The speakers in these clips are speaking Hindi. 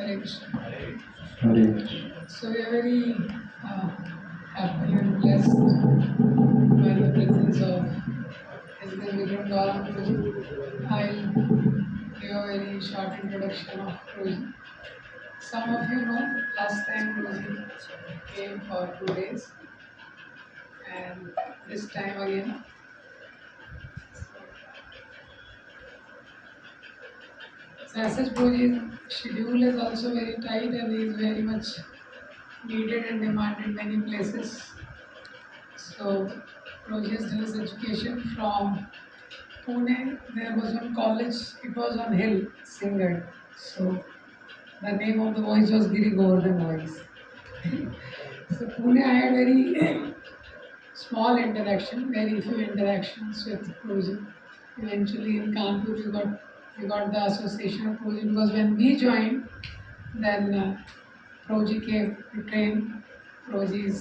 Hare Krishna. Hare Krishna. So we are very happy and blessed by the presence of His Vikram Galam Guruji. I'll give a very short introduction of Guruji. Some of you know last time Guruji came for 2 days and this time again. So as such Guruji's schedule is also very tight and he is very much needed and demanded in many places. So Guruji has done his education from Pune. There was one college, it was on hill, Singhad. So the name of the voice was Giri Govardhan voice. So Pune I had very small interaction, very few interactions with Guruji. Eventually in Kanpur we got the association of Guruji because when we joined, then Guruji came to train. Guruji is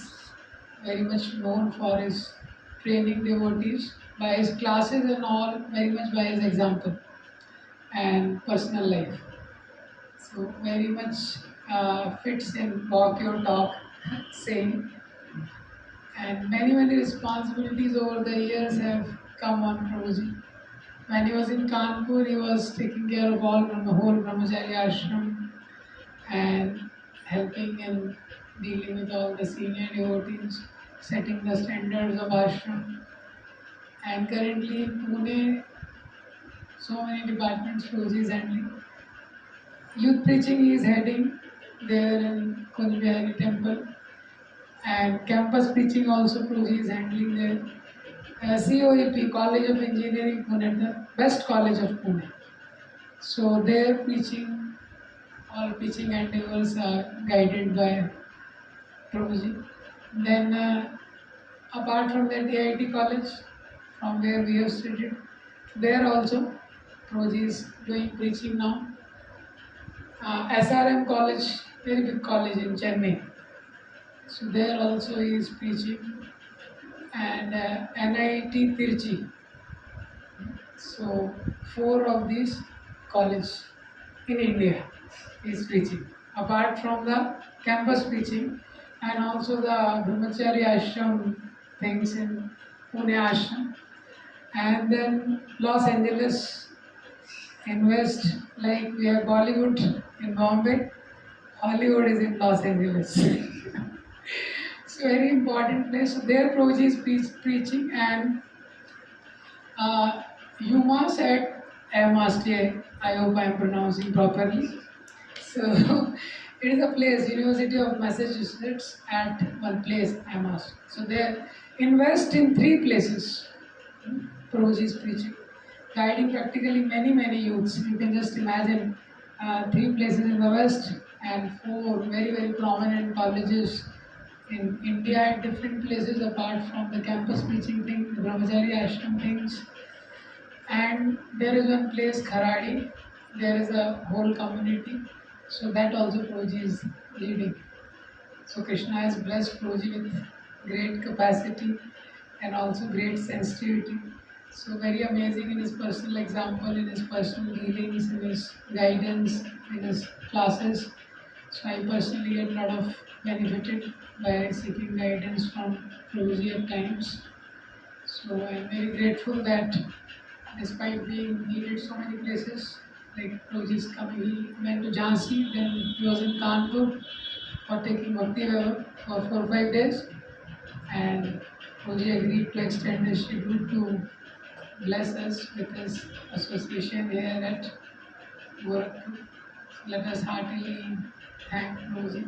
very much known for his training devotees by his classes and all, very much by his example and personal life. So very much fits in walk your talk saying, and many responsibilities over the years have come on Prabhuji. When he was in Kanpur, he was taking care of the whole Brahmachari ashram and helping in dealing with all the senior devotees, setting the standards of ashram. And currently in Pune, so many departments Prabhuji is handling. Youth preaching he is heading there in Kunj Bihari temple, and campus preaching also Prabhuji is handling there. COEP, College of Engineering Pune, the best college of Pune. So their preaching, all preaching endeavors are guided by Prabhuji. Then apart from that, AIT College, from where we have studied, there also Prabhuji is doing preaching now. SRM College, very big college in Chennai. So there also he is preaching, and NIT Tirchi. So four of these colleges in India is preaching. Apart from the campus preaching and also the Brahmachari ashram things in Pune ashram, and then Los Angeles invest, like we have Bollywood in Bombay, Hollywood is in Los Angeles. It's a very important place. So there Prabhuji is preaching, and UMass at MST, I hope I am pronouncing properly. So it is a place, University of Massachusetts at one place, MST. So they invest in three places. Prabhuji is preaching, guiding practically many youths. You can just imagine three places in the West and four very prominent colleges in India at different places apart from the campus preaching thing, the Brahmachari ashram things. And there is one place, Kharadi, there is a whole community, so that also Prabhuji is leading. So Krishna has blessed Prabhuji with great capacity and also great sensitivity. So very amazing in his personal example, in his personal dealings, in his guidance, in his classes. So I personally get a lot of benefited by seeking guidance from Prabhuji at times. So I'm very grateful that despite being needed so many places, like Prabhuji is coming, he went to Jhansi, then he was in Kanpur for taking Bhakti Vaibhav for 4 or 5 days, and Prabhuji agreed to extend his schedule to bless us with his association here at Gorakhpur. Let us heartily thank Prabhuji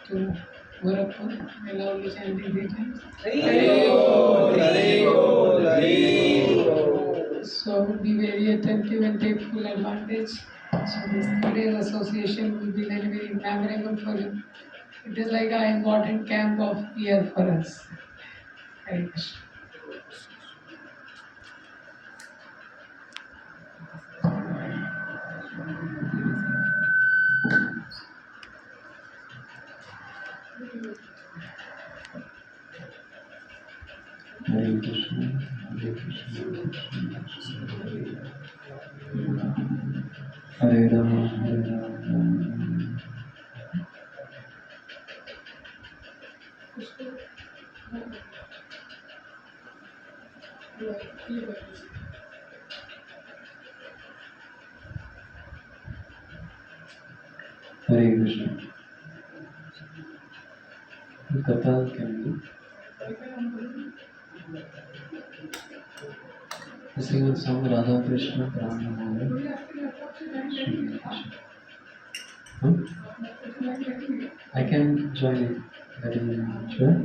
to Gorakhpur. May lovely chanting 3 times. So be very attentive and take full advantage. So this today's association will be very memorable for you. It is like an important camp of year for us. Hare Krishna. Hare Krishna. Hare Krishna. Hare Rama. Hare Rama. Hare Krishna. Kata can be. Sing a song Radha Krishna Prana Maya. I can join it. That is sure.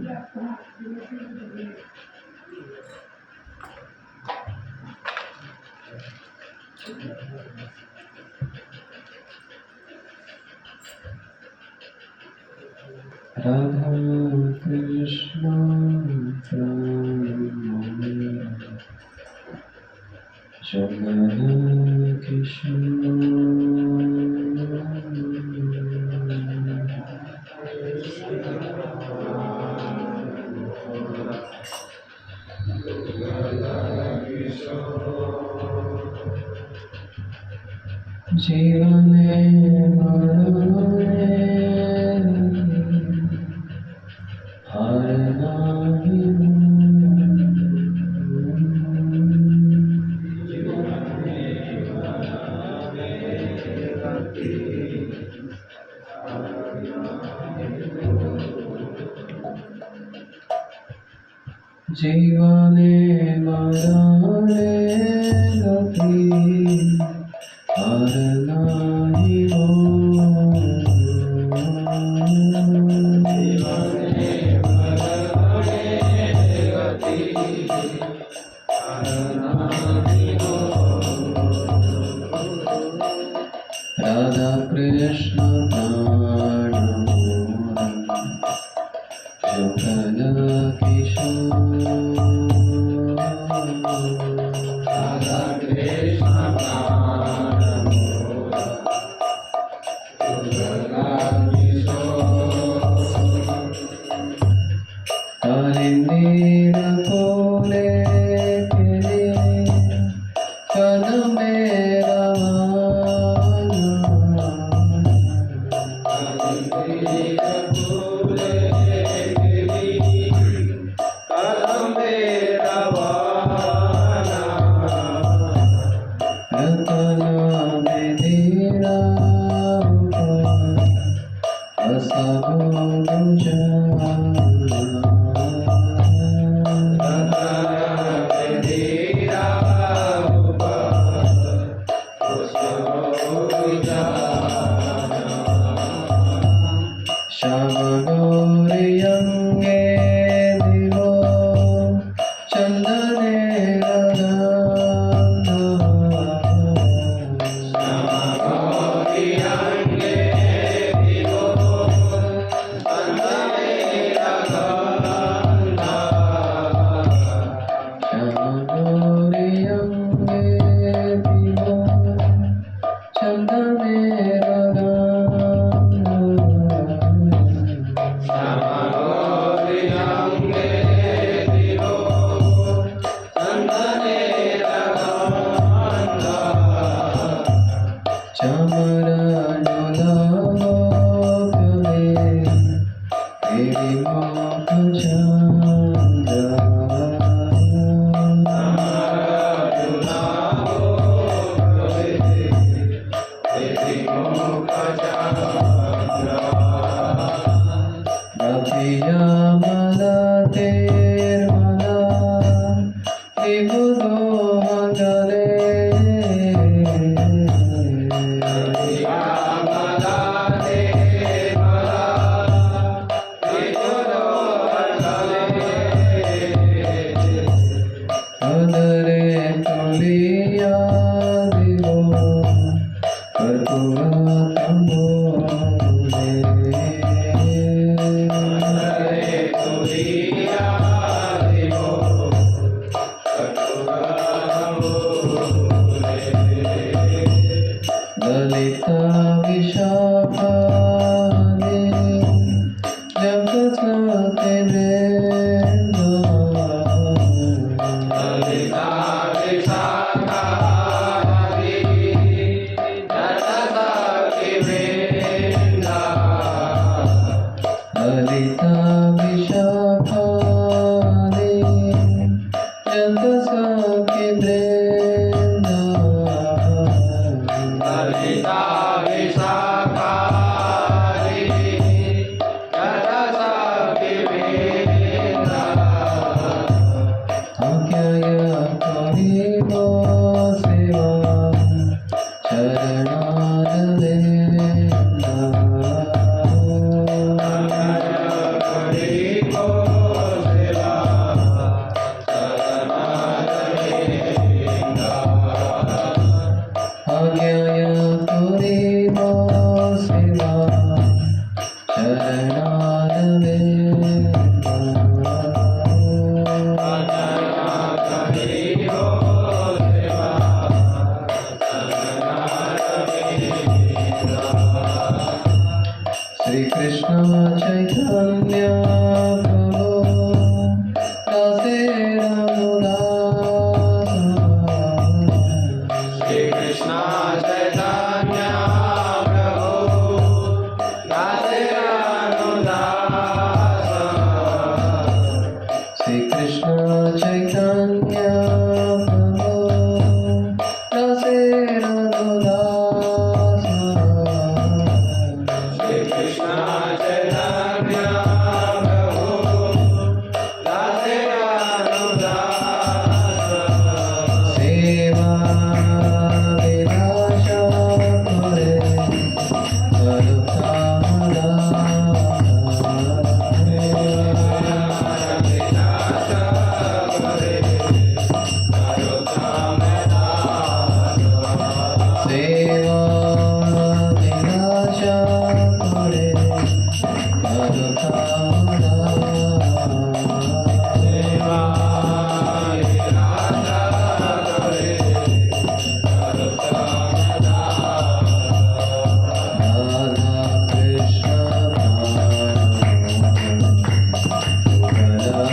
Radha Krishna Pranamaya Jagana Krishna Jivane Marane Haranahi Jivane Marane Gati Haranahi Radha Krishna Jagana Kishore Radha Krishna Jagana Kishore Kalindira Kole Kere Kanamera Shri Krishna Chaitanya Prabhu Rase Raghunath Shri Krishna Chaitanya Prabhu Rase Raghunath Shri Krishna Chaitanya Prabhu Rase Raghunath Shri Krishna Chaitanya Prabhu Rase Raghunath Seva Vilasha Kore Varuttamada Seva Vilasha Kore Radha Krishna Radha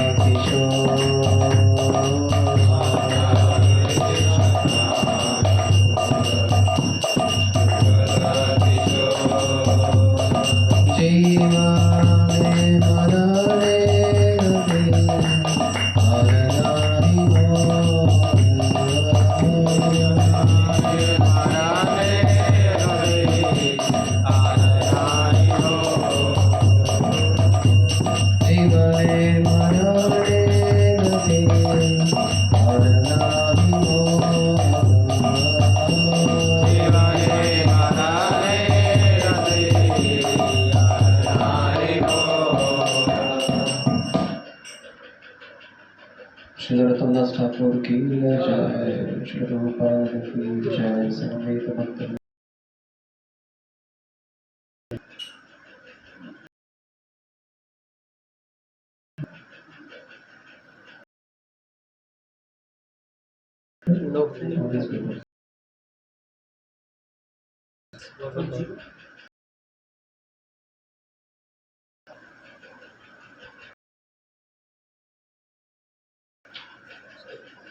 Shri Ratan Thakur ki jai, Shri Prabhupada ki jai, Samveta Bhakta. Always good.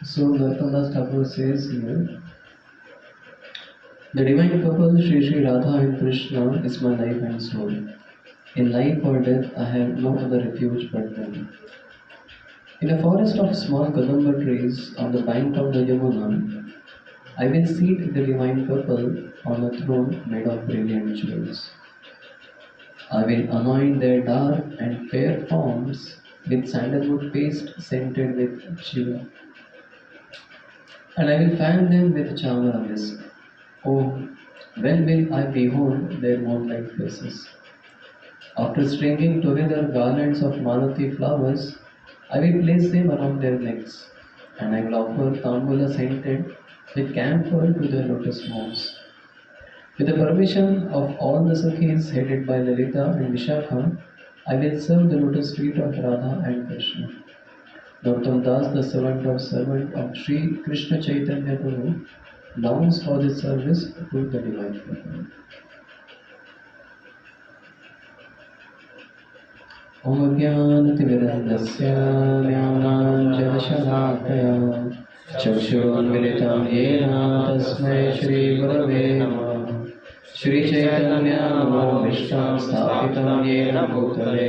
So Narottam Thakur says here, the divine couple Sri Sri Radha and Krishna is my life and soul. In life or death, I have no other refuge but them. In a forest of small kadamba trees on the bank of the Yamuna, I will seat the divine couple on a throne made of brilliant jewels. I will anoint their dark and fair forms with sandalwood paste scented with jiva, and I will fan them with chamara mist. Oh, when will I behold their moonlight faces? After stringing together garlands of malati flowers, I will place them around their necks, and I will offer tambula scented with camphor to their lotus moms. With the permission of all the Sakhis headed by Lalita and Vishakha, I will serve the lotus feet of Radha and Krishna. Narottam Das, the servant of Sri Krishna Chaitanya Prabhu, longs for this service to the divine couple. Om Jnanatimirandasya Jnananjanashalakaya Chakshurunmilitam Yena Tasmai Shri Gurave Namah Shri Chaitanya Manobhishtam Sthapitam Yena Bhutale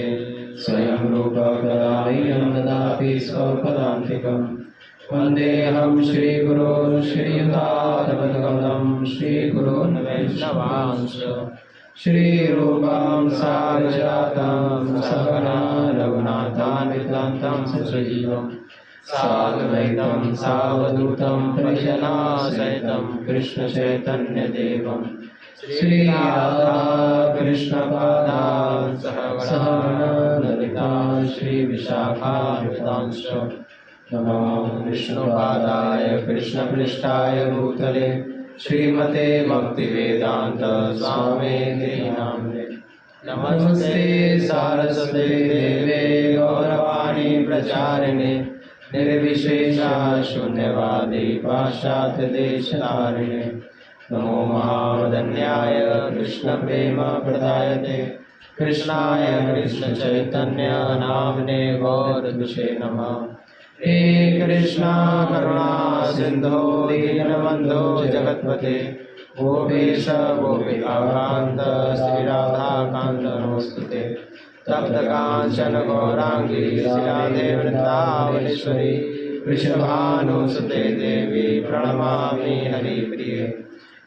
Swayam Rupa Kadayam Dadapi Swapadantikam Vandeham Shri Guru Shri Yudhatapadakadam Shri Guru Vaishnavanscha Shri Rupam Sarajatam Sahana Raghunathanvitantam Sajivam Sadvaitam Savadutam Parijana Saitam Krishna Chaitanya Devam Shri Radha Krishna पादान् सहगणा Lalita Shri विशाखान्वितांश्च नमो विष्णुपादाय कृष्णपृष्ठाय भूतले श्रीमते भक्तिवेदान्त स्वामिने नाम्ने नमस्ते सारस्वते देवे गौरवाणी प्रचारिणे निर्विशेषा शून्यवादी पाश्चात्यदेशतारिणे नमो महावदन्याय कृष्णप्रेमप्रदायते कृष्णाय कृष्णचैतन्य नाम्ने गौरदुषे नमः। हे कृष्णा करुणा सिन्धो दीनबन्धो जगत्पते गोपेश गोपिकान्त श्रीराधाकान्त नमोऽस्तुते। तप्तकाञ्चन गौराङ्गी राधे वृन्दावनेश्वरी वृषभानुसुते देवी प्रणमामि हरिप्रिये।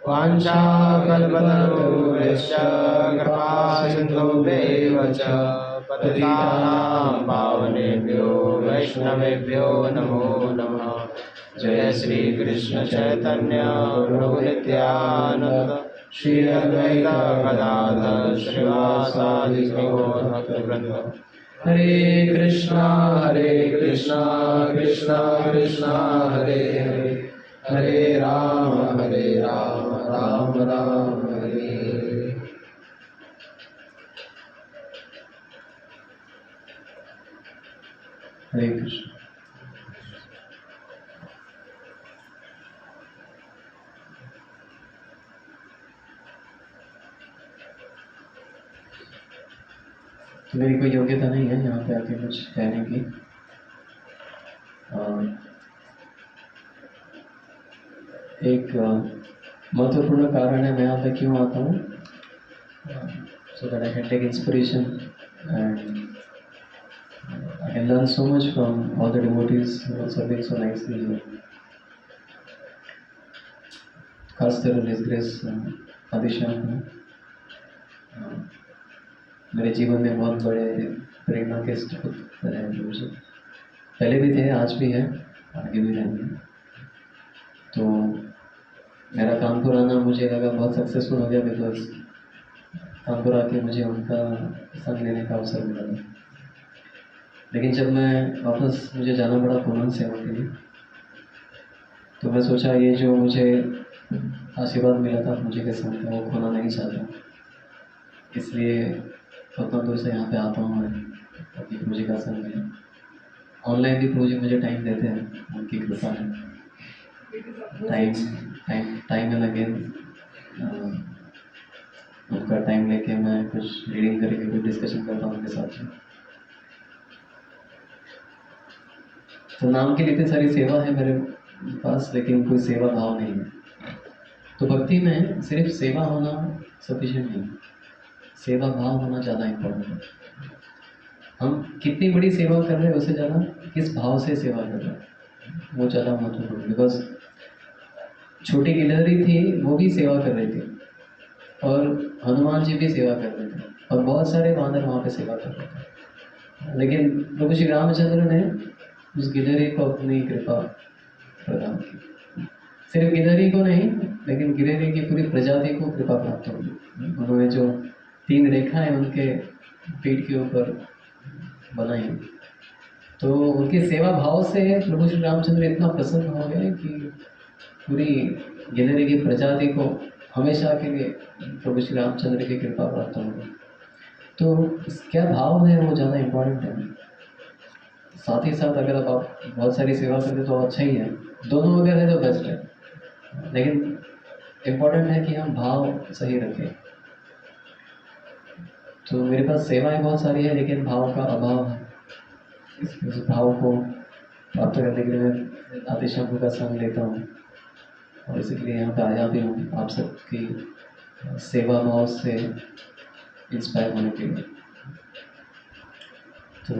वाञ्छाकल्पतरुभ्यश्च कृपासिन्धुभ्यैव च पतितानां पावनेभ्यो वैष्णवेभ्यो नमो नमः। जय श्री कृष्ण चैतन्य प्रभु नित्यानंद श्री अद्वैत गदाधर श्रीवासादि गौर भक्तवृंद। हरे कृष्णा कृष्णा कृष्णा हरे हरे हरे राम राम राम हरे हरे। हरे कृष्ण। तो मेरी कोई योग्यता नहीं है यहाँ पे आके कुछ कहने की। एक महत्वपूर्ण कारण है मैं यहाँ पे क्यों आता हूँ, so that I can take inspiration and I can learn so much from all the devotees who are serving so nicely here. खासकर His Grace आदिश्याम को मेरे जीवन में बहुत बड़े प्रेरणा के स्रोत रहे मुझे। पहले भी थे, आज भी है, आगे भी रहेंगे। तो मेरा कानपुर आना मुझे लगा बहुत सक्सेसफुल हो गया, बिकॉज कानपुर आके मुझे उनका संग लेने का अवसर मिला था। लेकिन जब मैं वापस मुझे जाना पड़ा पुनः सेवा के लिए, तो मैं सोचा ये जो मुझे आशीर्वाद मिला था मुझे के संग का, वो खोना नहीं चाहता। इसलिए उतना दूर से यहाँ पे आता हूँ मैं, ताकि प्रभु जी का संग मिले। ऑनलाइन भी प्रभु जी मुझे टाइम देते हैं, उनकी कृपा है। टाइम एंड अगेन उनका टाइम लेके मैं कुछ रीडिंग करके कुछ डिस्कशन करता हूँ उनके साथ में। तो नाम के लिए इतनी सारी सेवा है मेरे पास, लेकिन कोई सेवा भाव नहीं है। तो भक्ति में सिर्फ सेवा होना सफिशिएंट नहीं, सेवा भाव होना ज़्यादा इम्पोर्टेंट है। हम कितनी बड़ी सेवा कर रहे हैं उससे ज़्यादा किस भाव से सेवा कर रहे हैं वो ज़्यादा महत्वपूर्ण है। बिकॉज छोटी गिलहरी थी, वो भी सेवा कर रही थी, और हनुमान जी भी सेवा कर रहे थे, और बहुत सारे वानर वहाँ पे सेवा कर रहे थे। लेकिन प्रभु श्री रामचंद्र ने उस गिलहरी को अपनी कृपा प्रदान की। सिर्फ गिलहरी को नहीं, लेकिन गिलहरी की पूरी प्रजाति को कृपा प्राप्त होगी। उन्होंने जो 3 रेखाएं उनके पीठ के ऊपर बनाई, तो उनके सेवा भाव से प्रभु श्री रामचंद्र इतना प्रसन्न हो गए कि पूरी गिलहरी की प्रजाति को हमेशा के लिए प्रभु श्री रामचंद्र की कृपा प्राप्त हो गई। तो क्या भाव है वो ज़्यादा इम्पोर्टेंट है। साथ ही साथ अगर आप बहुत सारी सेवा करते तो अच्छा ही है, दोनों अगर है तो बेस्ट है, लेकिन इम्पोर्टेंट है कि हम भाव सही रखें। तो मेरे पास सेवाएं बहुत सारी है, लेकिन भाव का अभाव है। इस भाव को प्राप्त करने के लिए मैं आतिशंभु का संग लेता हूँ, और इसलिए यहाँ पे आया भी हूँ आप सबकी सेवा भाव से इंस्पायर होने के लिए। तो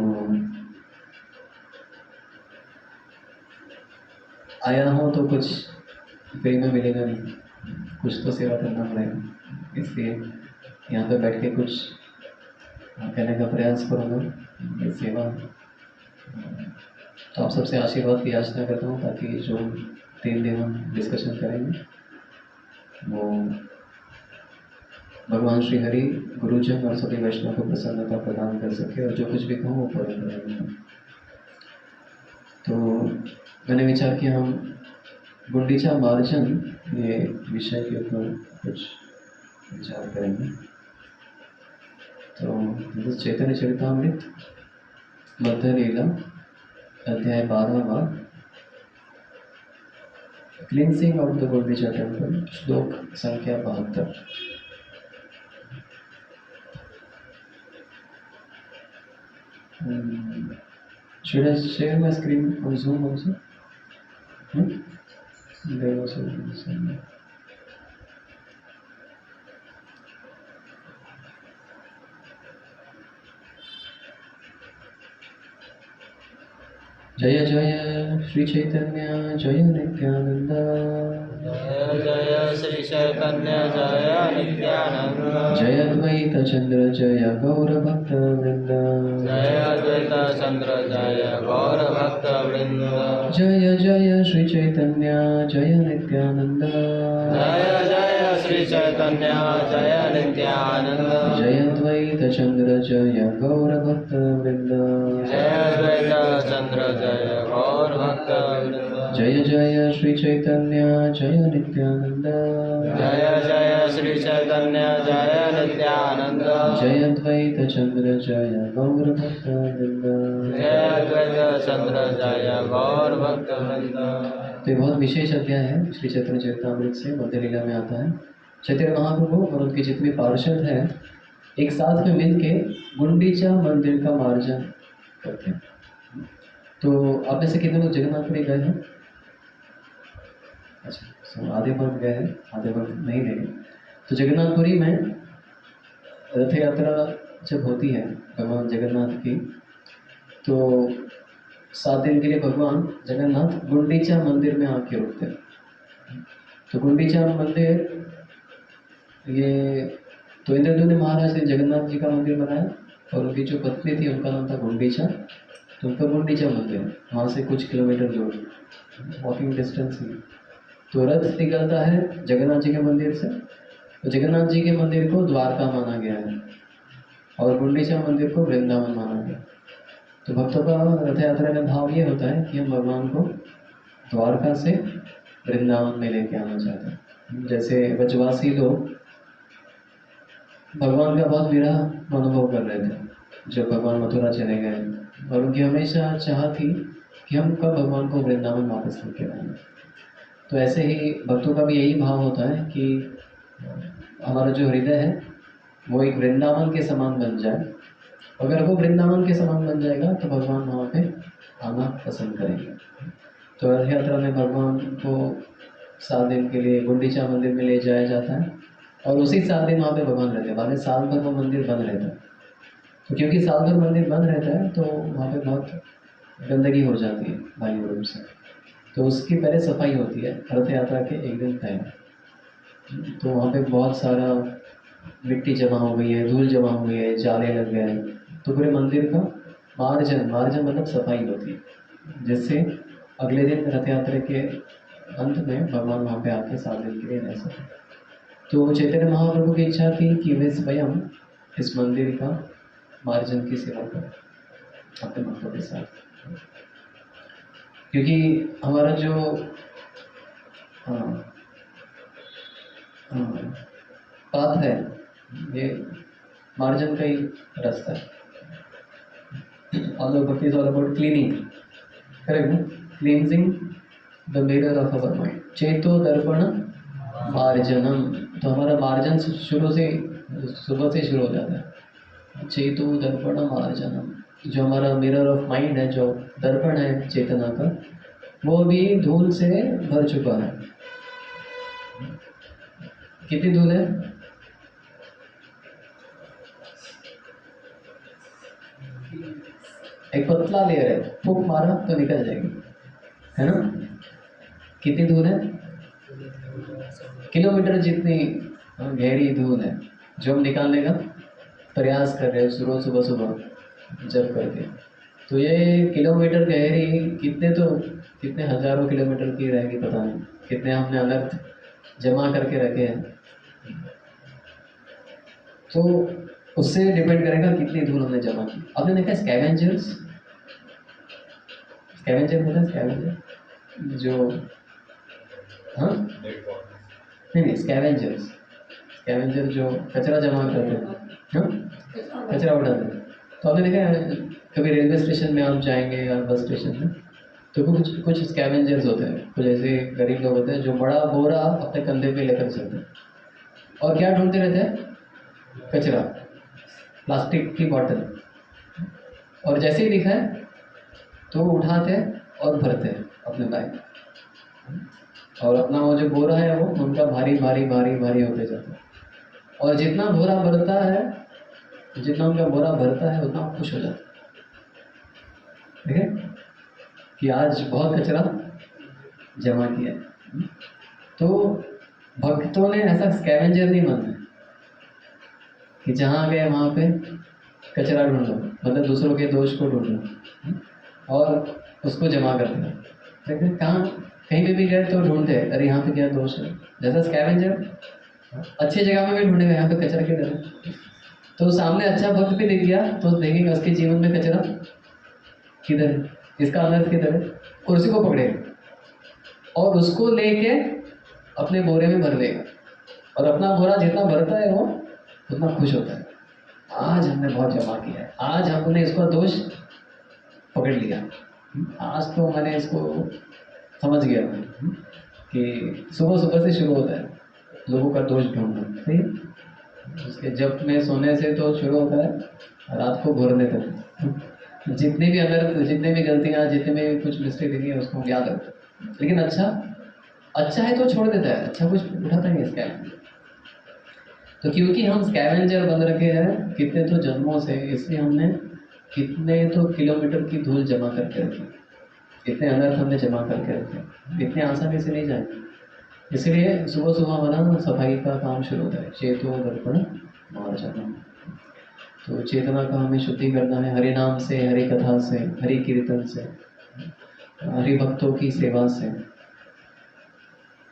आया हूँ तो कुछ फ्री में मिलेगा नहीं, कुछ तो सेवा करना पड़ेगा। इसलिए यहाँ पे बैठ के कुछ कहने का प्रयास करूँगा, ये सेवा। तो आप सबसे आशीर्वाद की याचना करता हूँ, ताकि जो 3 दिन हम डिस्कशन करेंगे वो भगवान श्री हरि गुरुजन और सभी वैष्णव को प्रसन्नता प्रदान कर सके और जो कुछ भी कहूँ वो पूर्ण करें। तो मैंने विचार किया हम गुंडीचा मार्जन ये विषय के ऊपर कुछ विचार करेंगे। तो चैतन्य चरितामृत मध्य लीला अध्याय 12वां, cleansing of the Gundicha temple, श्लोक संख्या 72। Should I share my screen on Zoom also? There also. जय जय श्री चैतन्य जय नित्यानंद। जय जय श्री चैतन्य जय नित्यानंद। जय अद्वैत चंद्र जय गौर भक्त वृंद। जय अद्वैत चंद्र जय गौर भक्त वृंद। जय जय श्री चैतन्य जय नित्यानंद। जय जय श्री चैतन्य जय नित्यानंद। जय अद्वैत चंद्र जय गौर भक्त वृंद। जय अद्वैत चंद्र जय गौर भक्त वृंद। जय जय श्री चैतन्य जय नित्यानंद। जय जय श्री चैतन्य जय नित्यानंद। जय अद्वैत चंद्र जय गौर भक्त वृंद। जय अद्वैत चंद्र जय गौर भक्त वृंद। तो ये बहुत विशेष अध्याय है श्री चैतन्य चरितामृत से, मध्य लीला में आता है। चैतन्य महाप्रभु और उनके जितने पार्षद हैं एक साथ में मिलके गुंडीचा मंदिर का मार्जन करते हैं। तो आप में से कितने लोग जगन्नाथपुरी गए हैं? अच्छा, आधे वर्ग गए हैं, आधे वर्ग नहीं गए। तो जगन्नाथपुरी में रथ यात्रा जब होती है भगवान जगन्नाथ की, तो 7 दिन के लिए भगवान जगन्नाथ गुंडीचा मंदिर में आके रुकते हैं। तो गुंडीचा मंदिर ये तो इंद्रद्युम्न महाराज ने जगन्नाथ जी का मंदिर बनाया और उनकी जो पत्नी थी उनका नाम था गुंडीचा, तो उनका गुंडीचा मंदिर है। वहाँ से कुछ किलोमीटर दूर, वॉकिंग डिस्टेंस ही। तो रथ निकलता है जगन्नाथ जी के मंदिर से, तो जगन्नाथ जी के मंदिर को द्वारका माना गया है और गुंडीचा मंदिर को वृंदावन माना गया। तो भक्तों का रथ यात्रा का भाव ये होता है कि हम भगवान को द्वारका से वृंदावन में लेके आना चाहते हैं। जैसे ब्रजवासी लोग भगवान का बहुत विरह अनुभव कर रहे थे जब भगवान मथुरा चले गए, और उनकी हमेशा चाह थी कि हम कब भगवान को वृंदावन वापस लेके आएंगे। तो ऐसे ही भक्तों का भी यही भाव होता है कि हमारा जो हृदय है वो एक वृंदावन के समान बन जाए। अगर वो वृंदावन के समान बन जाएगा तो भगवान वहाँ पे आना पसंद करेंगे। तो रथ यात्रा में भगवान को 7 दिन के लिए गुंडीचा मंदिर में ले जाया जाता है और उसी 7 दिन वहाँ पे भगवान रहते हैं। बाद में साल भर वो मंदिर बंद रहता है। तो क्योंकि साल भर मंदिर बंद रहता है तो वहाँ पे बहुत गंदगी हो जाती है बाहरी रूप से, तो उसकी पहले सफाई होती है रथ यात्रा के एक दिन पहले। तो वहाँ पे बहुत सारा मिट्टी जमा हो गई है, धूल जमा हो गई है, जाले लग गए हैं। तो पूरे मंदिर का मार्जन मतलब सफाई होती है, जिससे अगले दिन रथ यात्रा के अंत में भगवान वहाँ पे आके 7 दिन के लिए रह सके। तो चैतन्य महाप्रभु की इच्छा थी कि वे स्वयं इस मंदिर का मार्जन की सेवा करें अपने भक्तों के साथ, क्योंकि हमारा जो पाथ है ये मार्जन का ही रास्ता है। All bhakti is all about cleaning, correct ना? Cleansing the mirror of our mind, चेतो दर्पण मार्जनम। तो हमारा मार्जन शुरू से सुबह से शुरू हो जाता है। चेतो दर्पण मार्जनम, जो हमारा मिरर ऑफ माइंड है, जो दर्पण है चेतना का, वो भी धूल से भर चुका है। कितनी धूल है? एक पतला लेयर है, फूंक मारा तो निकल जाएगी, है ना? कितनी धूल है? किलोमीटर जितनी गहरी धूल है, जो हम निकालने का प्रयास कर रहे हैं रोज सुबह सुबह जब करके। तो ये किलोमीटर गहरी कितने हजारों किलोमीटर की रहेगी पता नहीं, कितने हमने अनर्थ जमा करके रखे हैं। तो उससे डिपेंड करेगा कितनी धूल हमने जमा की। आपने देखा स्कैवेंजर्स, स्कैवेंजर होता है स्कैवेंजर जो, हाँ नहीं स्कैवेंजर्स, स्कैवेंजर जो कचरा जमा करते हैं, हाँ कचरा उठाते हैं। तो आपने देखा है कभी रेलवे स्टेशन में आप जाएंगे या बस स्टेशन में, तो कुछ कुछ स्कैवेंजर्स होते हैं, कुछ ऐसे गरीब लोग होते हैं जो बड़ा बोरा अपने कंधे पे लेकर चलते हैं और क्या ढूंढते रहते हैं, कचरा, प्लास्टिक की बॉटल, और जैसे ही दिखा है तो वो उठाते हैं और भरते हैं अपने बैग, और अपना वो जो बोरा है वो उनका भारी भारी भारी भारी होते जाता है। और जितना बोरा भरता है, जितना उनका बोरा भरता है उतना खुश हो जाता है, ठीक है कि आज बहुत कचरा जमा किया है। तो भक्तों ने ऐसा स्कैवेंजर नहीं बनना है कि जहाँ गए वहाँ पे कचरा ढूंढो, मतलब दूसरों के दोष को ढूंढो और उसको जमा करते हैं। लेकिन कहाँ कहीं पे भी गए तो ढूंढते हैं, अरे यहाँ पे क्या दोष है। जैसा स्कैवेंजर अच्छी जगह में भी ढूंढेगा, यहाँ पे कचरा किधर है। तो सामने अच्छा भक्त भी दिख गया तो देखेंगे उसके जीवन में कचरा किधर है, इसका अनर्थ किधर है, और उसी को पकड़ेगा और उसको लेके अपने बोरे में भर देगा, और अपना बोरा जितना भरता है वो उतना खुश होता है। आज हमने बहुत जमा किया है, आज हमने इसका दोष पकड़ लिया, आज तो मैंने इसको समझ गया कि सुबह सुबह से शुरू होता है लोगों का दोष ढूंढना, सही है। उसके जब में सोने से तो शुरू होता है रात को घूरने तक, जितनी भी अनर्थ, जितने भी गलतियाँ, जितने भी कुछ मिस्टेक दिखी है उसको याद रखता है। लेकिन अच्छा है तो छोड़ देता है, अच्छा कुछ उठाता नहीं है स्कैवेंजर। तो क्योंकि हम स्कैवेंजर बन रखे हैं कितने तो जन्मों से, इसलिए हमने कितने तो किलोमीटर की धूल जमा करके रखी, कितने अनर्थ हमने जमा करके रखे, इतने आसानी से नहीं जाएंगे। इसलिए सुबह सुबह हमारा सफाई का काम शुरू होता है, चेतो दर्पण मार्जनम। तो चेतना का हमें शुद्धि करना है हरि नाम से, हरि कथा से, हरि कीर्तन से, हरि भक्तों की सेवा से।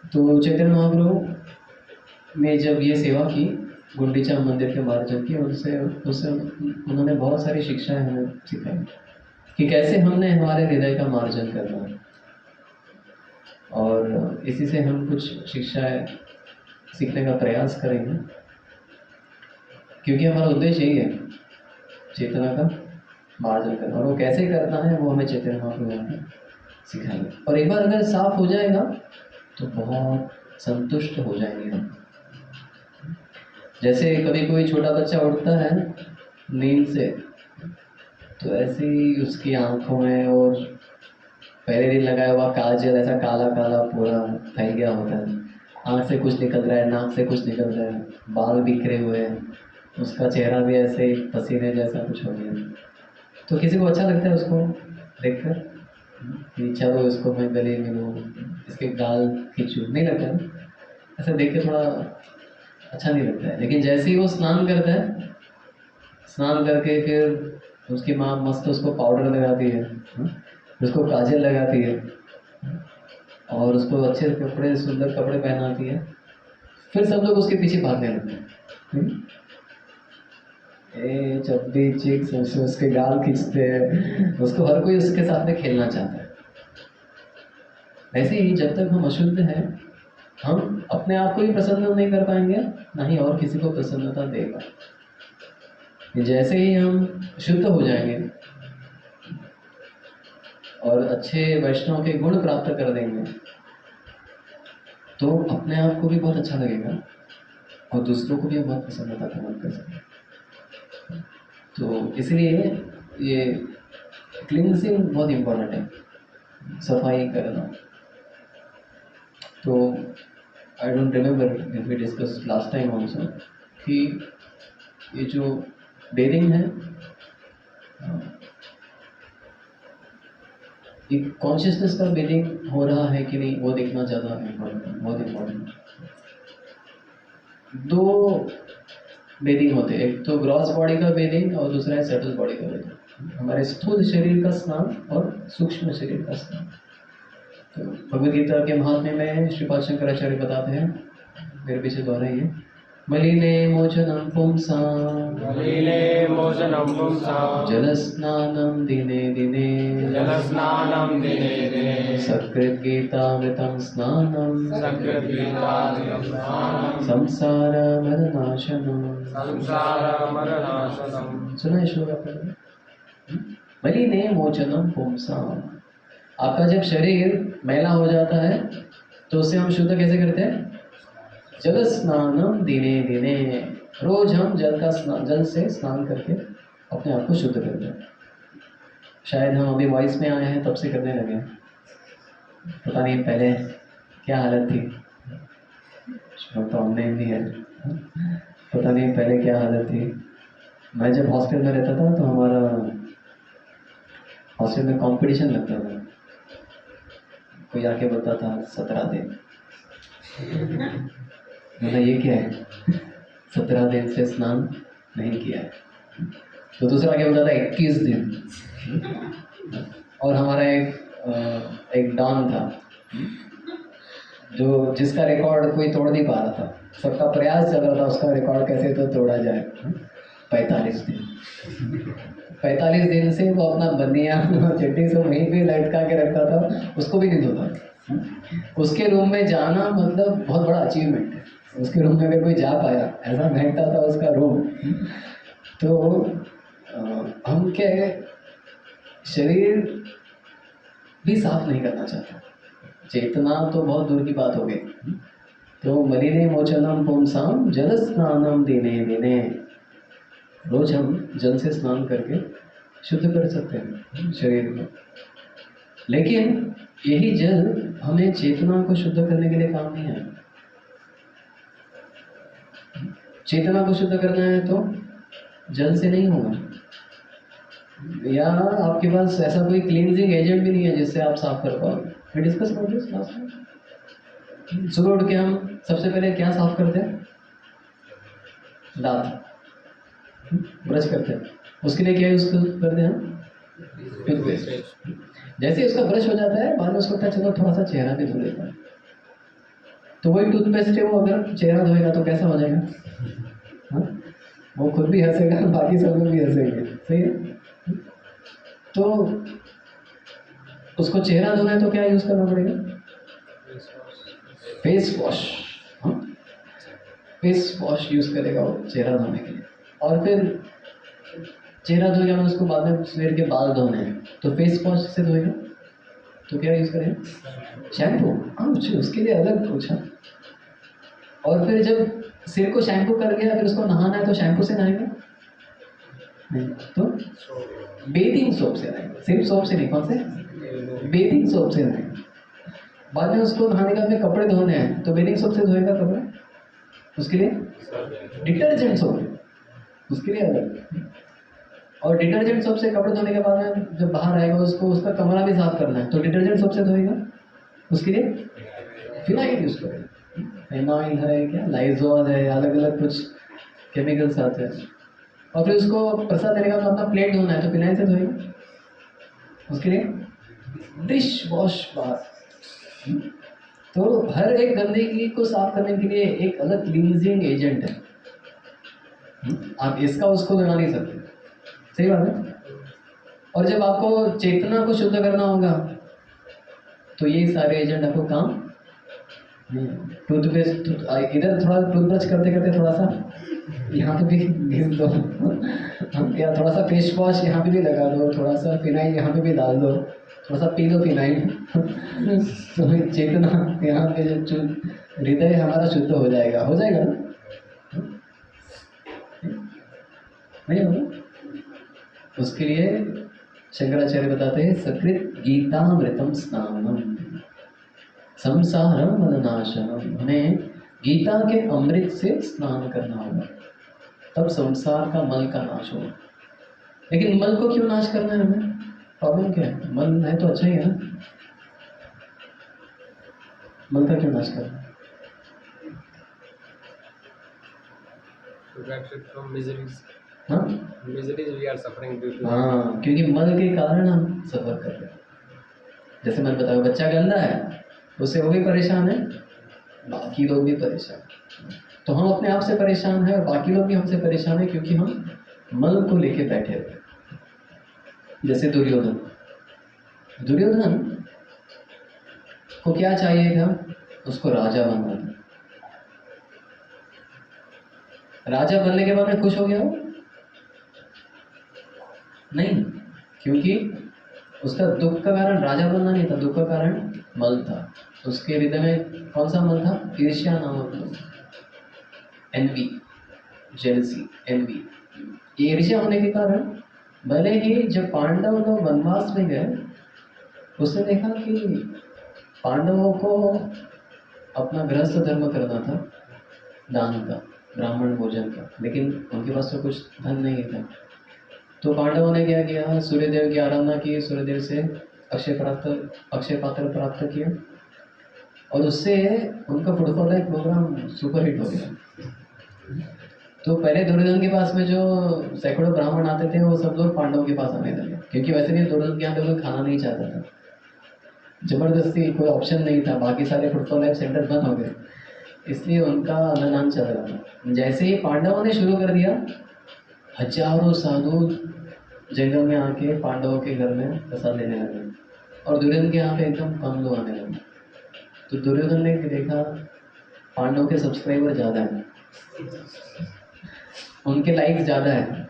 तो चैतन्य महाप्रभु ने जब ये सेवा की गुंडीचा मंदिर के मार्जन की, उससे उन्होंने बहुत सारी शिक्षाएं हमें सिखाई कि कैसे हमने हमारे हृदय का मार्जन करना है, और इसी से हम कुछ शिक्षाएं सीखने का प्रयास करेंगे, क्योंकि हमारा उद्देश्य यही है चेतना का मार्जन करना, और वो कैसे करना है वो हमें चैतन्य महाप्रभु सिखाएंगे। और एक बार अगर साफ हो जाएगा तो बहुत संतुष्ट हो जाएंगे हम। जैसे कभी कोई छोटा बच्चा उठता है नींद से, तो ऐसे ही उसकी आंखों में और पहले दिन लगाया हुआ काजल ऐसा काला काला पूरा फैल गया होता है, आँख से कुछ निकल रहा है, नाक से कुछ निकल रहा है, बाल बिखरे हुए हैं, उसका चेहरा भी ऐसे ही पसीने जैसा कुछ हो गया। तो किसी को अच्छा लगता है उसको देखकर कि चलो इसको मैं गले मिलूँ, इसके गाल खींचूँ, नहीं लगता है, ऐसा देख के थोड़ा अच्छा नहीं लगता है। लेकिन जैसे ही वो स्नान करता है, स्नान करके फिर उसकी माँ मस्त उसको पाउडर लगाती है, उसको काजल लगाती है, और उसको अच्छे कपड़े, सुंदर कपड़े पहनाती है, फिर सब लोग उसके पीछे भागने लगते हैं। जब भी चिक्स उसके गाल खींचते हैं, उसको हर कोई उसके साथ में खेलना चाहता है। वैसे ही जब तक हम अशुद्ध हैं, हम अपने आप को ही प्रसन्न नहीं कर पाएंगे, ना ही और किसी को प्रसन्नता देगा। जैसे ही हम शुद्ध हो जाएंगे और अच्छे वैष्णव के गुण प्राप्त कर देंगे, तो अपने आप को भी बहुत अच्छा लगेगा और दूसरों को भी हम बहुत प्रसन्नता प्रदान कर सकेंगे। तो इसलिए ये क्लींजिंग बहुत इम्पोर्टेंट है, सफाई करना। तो I don't remember if we discuss last time also कि ये जो बेरिंग है, एक कॉन्शियसनेस का बेरिंग हो रहा है कि नहीं वो देखना ज़्यादा इम्पोर्टेंट, बहुत इम्पोर्टेंट। दो बेरिंग होते हैं, एक तो ग्रॉस बॉडी का बेरिंग और दूसरा है सटल बॉडी का बेरिंग, हमारे स्थूल शरीर का स्नान और सूक्ष्म शरीर का स्नान। तो भगवद गीता के महात्म्य में श्रीपाद शंकराचार्य बताते हैं, मेरे पीछे दोहराइए, मलिने मोचनं पुंसां मलिने मोचनं पुंसां जलस्नानं दिने दिने जलस्नानं दिने दिने सकृद्गीतामृतं स्नानं सकृद्गीतामृतं स्नानं संसारमरनाशनं। संसारमरनाशनं। सुना है श्लोक आपने? मलिने मोचनं पुंसां। आपका जब शरीर मैला हो जाता है तो उसे हम शुद्ध कैसे करते हैं? जल स्नानम दिने दिने। रोज हम जल से स्नान करके अपने आप को शुद्ध करते हैं। शायद हम अभी वॉइस में आए हैं तब से करने लगे हैं। पता नहीं पहले क्या हालत थी, तो हमने भी है, पता नहीं पहले क्या हालत थी। मैं जब हॉस्टल में रहता था तो हमारा हॉस्टल में कंपटीशन लगता था। कोई आके बोलता था 17 दिन, मतलब ये क्या है, 17 दिन से स्नान नहीं किया है। तो दूसरा क्या बोलता था 21 दिन। और हमारा एक डॉन था जो जिसका रिकॉर्ड कोई तोड़ नहीं पा रहा था। सबका प्रयास चल रहा था उसका रिकॉर्ड कैसे तो तोड़ा जाए। 45 दिन 45 दिन से वो अपना बनिया चट्टी से वहीं पे लटका के रखता था, उसको भी नहीं धोता। उसके रूम में जाना मतलब बहुत बड़ा अचीवमेंट है। उसके रूम में अगर कोई जा पाया, ऐसा महकता था उसका रूम। तो हम क्या है, शरीर भी साफ नहीं करना चाहता, चेतना तो बहुत दूर की बात हो गई। तो मलिने मोचनम पुंसां जल स्नानम दिने दिने। रोज हम जल से स्नान करके शुद्ध कर सकते हैं शरीर को। लेकिन यही जल हमें चेतना को शुद्ध करने के लिए काम नहीं है। चेतना को शुद्ध करना है तो जल से नहीं होगा, या आपके पास ऐसा कोई क्लींजिंग एजेंट भी नहीं है जिससे आप साफ कर पाओ। मैं डिस्कस करूँ इस क्लास में। सुबह उठ के हम सबसे पहले क्या साफ करते हैं? दांत ब्रश करते हैं। उसके लिए क्या यूज करते हैं? टूथपेस्ट। जैसे ही उसका ब्रश हो जाता है बाद में उसको पता चलो थोड़ा सा चेहरा भी धो लेता है। तो वही टूथपेस्ट है, वो अगर चेहरा धोएगा तो कैसा हो जाएगा? हाँ? वो खुद भी हंसेगा, बाकी सब लोग भी हंसेंगे। सही है? तो उसको चेहरा धोना है तो क्या यूज करना पड़ेगा? Face wash. Face wash use करेगा वो चेहरा धोने के लिए। और फिर चेहरा धोएगा ना, उसको बाद में शरीर के बाल धोने हैं तो फेस वॉश से धोएगा तो क्या यूज करेगा? शैम्पू। हाँ, उसके लिए अलग पूछा। और फिर जब सिर को शैम्पू कर लिया फिर उसको नहाना है तो शैम्पू से नहाएगा नहीं, तो बेथिंग सोप से नहाएगा। सिर्फ सोप से नहीं, कौन से? बेथिंग सोप से नहाएगा। बाद में उसको नहाने का फिर कपड़े धोने हैं तो बेथिंग सोप से धोएगा कपड़े। उसके लिए डिटर्जेंट सोप, उसके लिए अलग। और डिटर्जेंट सोप से कपड़े धोने के बाद में जब बाहर आएगा उसको उसका कमरा भी साफ करना है तो डिटर्जेंट सोप से धोएगा। उसके लिए फिनाइल यूज करेगा। फिनाइल है, क्या लाइजॉल है, अलग अलग कुछ केमिकल्स आते हैं। और फिर उसको प्रसाद देने का बाद अपना प्लेट धोना है तो फिनाइल से धोएगा। उसके लिए डिश वॉश बार। तो हर एक गंदगी को साफ करने के लिए एक अलग क्लींजिंग एजेंट है। आप इसका उसको लगा नहीं सकते। सही बात है। और जब आपको चेतना को शुद्ध करना होगा तो ये सारे एजेंट आपको काम टूथपेस्ट इधर थोड़ा टूथब्रश करते करते थोड़ा सा यहाँ पे भी घिस दो, या थोड़ा सा फेस वॉश यहाँ पे भी लगा दो, थोड़ा सा फिनाइल यहाँ पे भी डाल दो, थोड़ा सा पी लो फिनाइल। तो चेतना यहाँ पे जो हृदय हमारा शुद्ध हो जाएगा ना? नहीं होगा? उसके लिए शंकराचार्य बताते हैं सकृत गीतामृतम स्नानम संसारम मलनाशनम। हमें गीता के अमृत से स्नान करना होगा तब संसार का मल का नाश होगा। लेकिन मल को क्यों नाश करना है हमें? प्रॉब्लम क्या है? मल है तो अच्छा ही है ना, मल का क्यों नाश करना है? हाँ, क्योंकि मल के कारण हम सफर कर रहे हैं। जैसे मैंने बताया बच्चा गंदा है उससे वो भी परेशान है, बाकी लोग भी परेशान। तो हम अपने आप से परेशान हैं और बाकी लोग भी हमसे परेशान हैं क्योंकि हम मल को लेके बैठे हुए। जैसे दुर्योधन को क्या चाहिए था? उसको राजा बनना था। राजा बनने के बाद में खुश हो गया वो? नहीं, क्योंकि उसका दुख का कारण राजा बनना नहीं था, दुख का कारण मल था। उसके हृदय में कौन सा मल था? ईर्ष्या नामक मल, एनवी, जेलसी, एनवी। ये ईर्ष्या होने के कारण भले ही जब पांडव लोग वनवास में गए, उसने देखा कि पांडवों को अपना गृहस्थ धर्म करना था, दान का, ब्राह्मण भोजन का, लेकिन उनके पास तो कुछ धन नहीं था। तो पांडवों ने क्या किया? सूर्यदेव की आराधना की, सूर्यदेव से अक्षय पात्र प्राप्त किया और उससे उनका फुटबॉल एक प्रोग्राम सुपरहिट हो गया। तो पहले दुर्योधन के पास में जो सैकड़ों ब्राह्मण आते थे वो सब लोग पांडवों के पास आने लगे, क्योंकि वैसे भी दुर्योधन के यहाँ पे कोई खाना नहीं चाहता था, जबरदस्ती कोई ऑप्शन नहीं था, बाकी सारे फुटबॉल लाइफ सेंटर बंद हो गए, इसलिए उनका अन्नदान चल रहा था। जैसे ही पांडवों ने शुरू कर दिया, हजारों साधु जंगल में आके पांडवों के घर में प्रसाद लेने लगे और दुर्योधन के यहाँ पे एकदम कम लोग आने लगे। तो दुर्योधन ने देखा पांडवों के सब्सक्राइबर ज़्यादा हैं, उनके लाइक्स ज़्यादा है,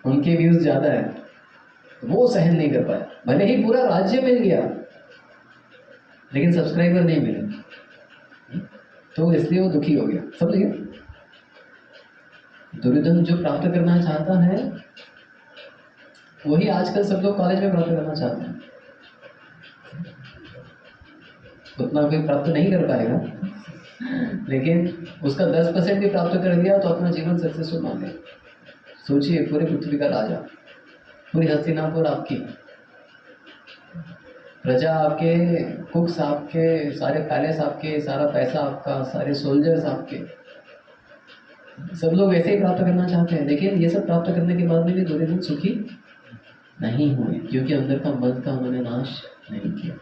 उनके व्यूज़ ज़्यादा है, वो सहन नहीं कर पाया। भले ही पूरा राज्य मिल गया लेकिन सब्सक्राइबर नहीं मिले, तो इसलिए वो दुखी हो गया। समझिए, दुर्योधन जो प्राप्त करना चाहता है वही आजकल सब लोग कॉलेज में प्राप्त करना चाहते हैं। उतना कोई प्राप्त नहीं कर पाएगा, लेकिन उसका 10% भी प्राप्त कर दिया तो अपना जीवन सक्सेसफुल मान ले। सोचिए, पूरी पृथ्वी का राजा, पूरी हस्तिनापुर आपकी, प्रजा आपके, कुक्स आपके, सारे पैलेस आपके, सारा पैसा आपका, सारे सोल्जर्स आपके, सब लोग वैसे ही प्राप्त करना चाहते हैं। लेकिन ये सब प्राप्त करने के बाद में भी दुर्योधन सुखी नहीं हुए, क्योंकि अंदर का मल का उन्होंने नाश नहीं किया।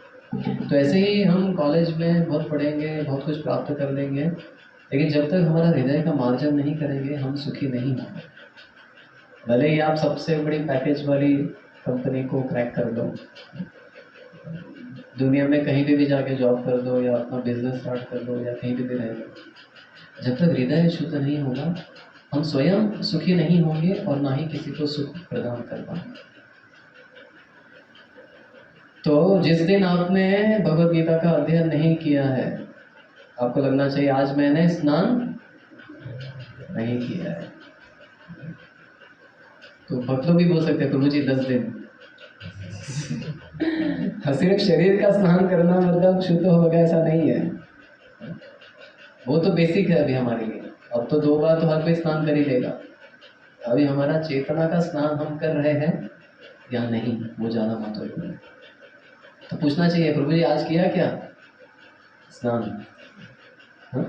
तो ऐसे ही हम कॉलेज में बहुत पढ़ेंगे, बहुत कुछ प्राप्त कर लेंगे, लेकिन जब तक हमारा हृदय का मार्जन नहीं करेंगे हम सुखी नहीं होंगे। भले ही आप सबसे बड़ी पैकेज वाली कंपनी को क्रैक कर दो, दुनिया में कहीं पे भी जाके जॉब कर दो या अपना बिजनेस स्टार्ट कर दो या कहीं पे भी रह लो, जब तक हृदय शुद्ध नहीं होगा हम स्वयं सुखी नहीं होंगे और ना ही किसी को सुख प्रदान कर पाएंगे। तो जिस दिन आपने भगवद गीता का अध्ययन नहीं किया है, आपको लगना चाहिए आज मैंने स्नान नहीं किया है। तो भक्त लोग भी बोल सकते हैं प्रभु जी 10 दिन सिर्फ शरीर का स्नान करना मतलब शुद्ध होगा ऐसा नहीं है, वो तो बेसिक है अभी हमारे लिए। अब तो 2 बार तो हर कोई स्नान कर ही लेगा, अभी हमारा चेतना का स्नान हम कर रहे हैं या नहीं, वो ज़्यादा महत्वपूर्ण है। तो पूछना चाहिए प्रभु जी आज किया क्या स्नान? हाँ?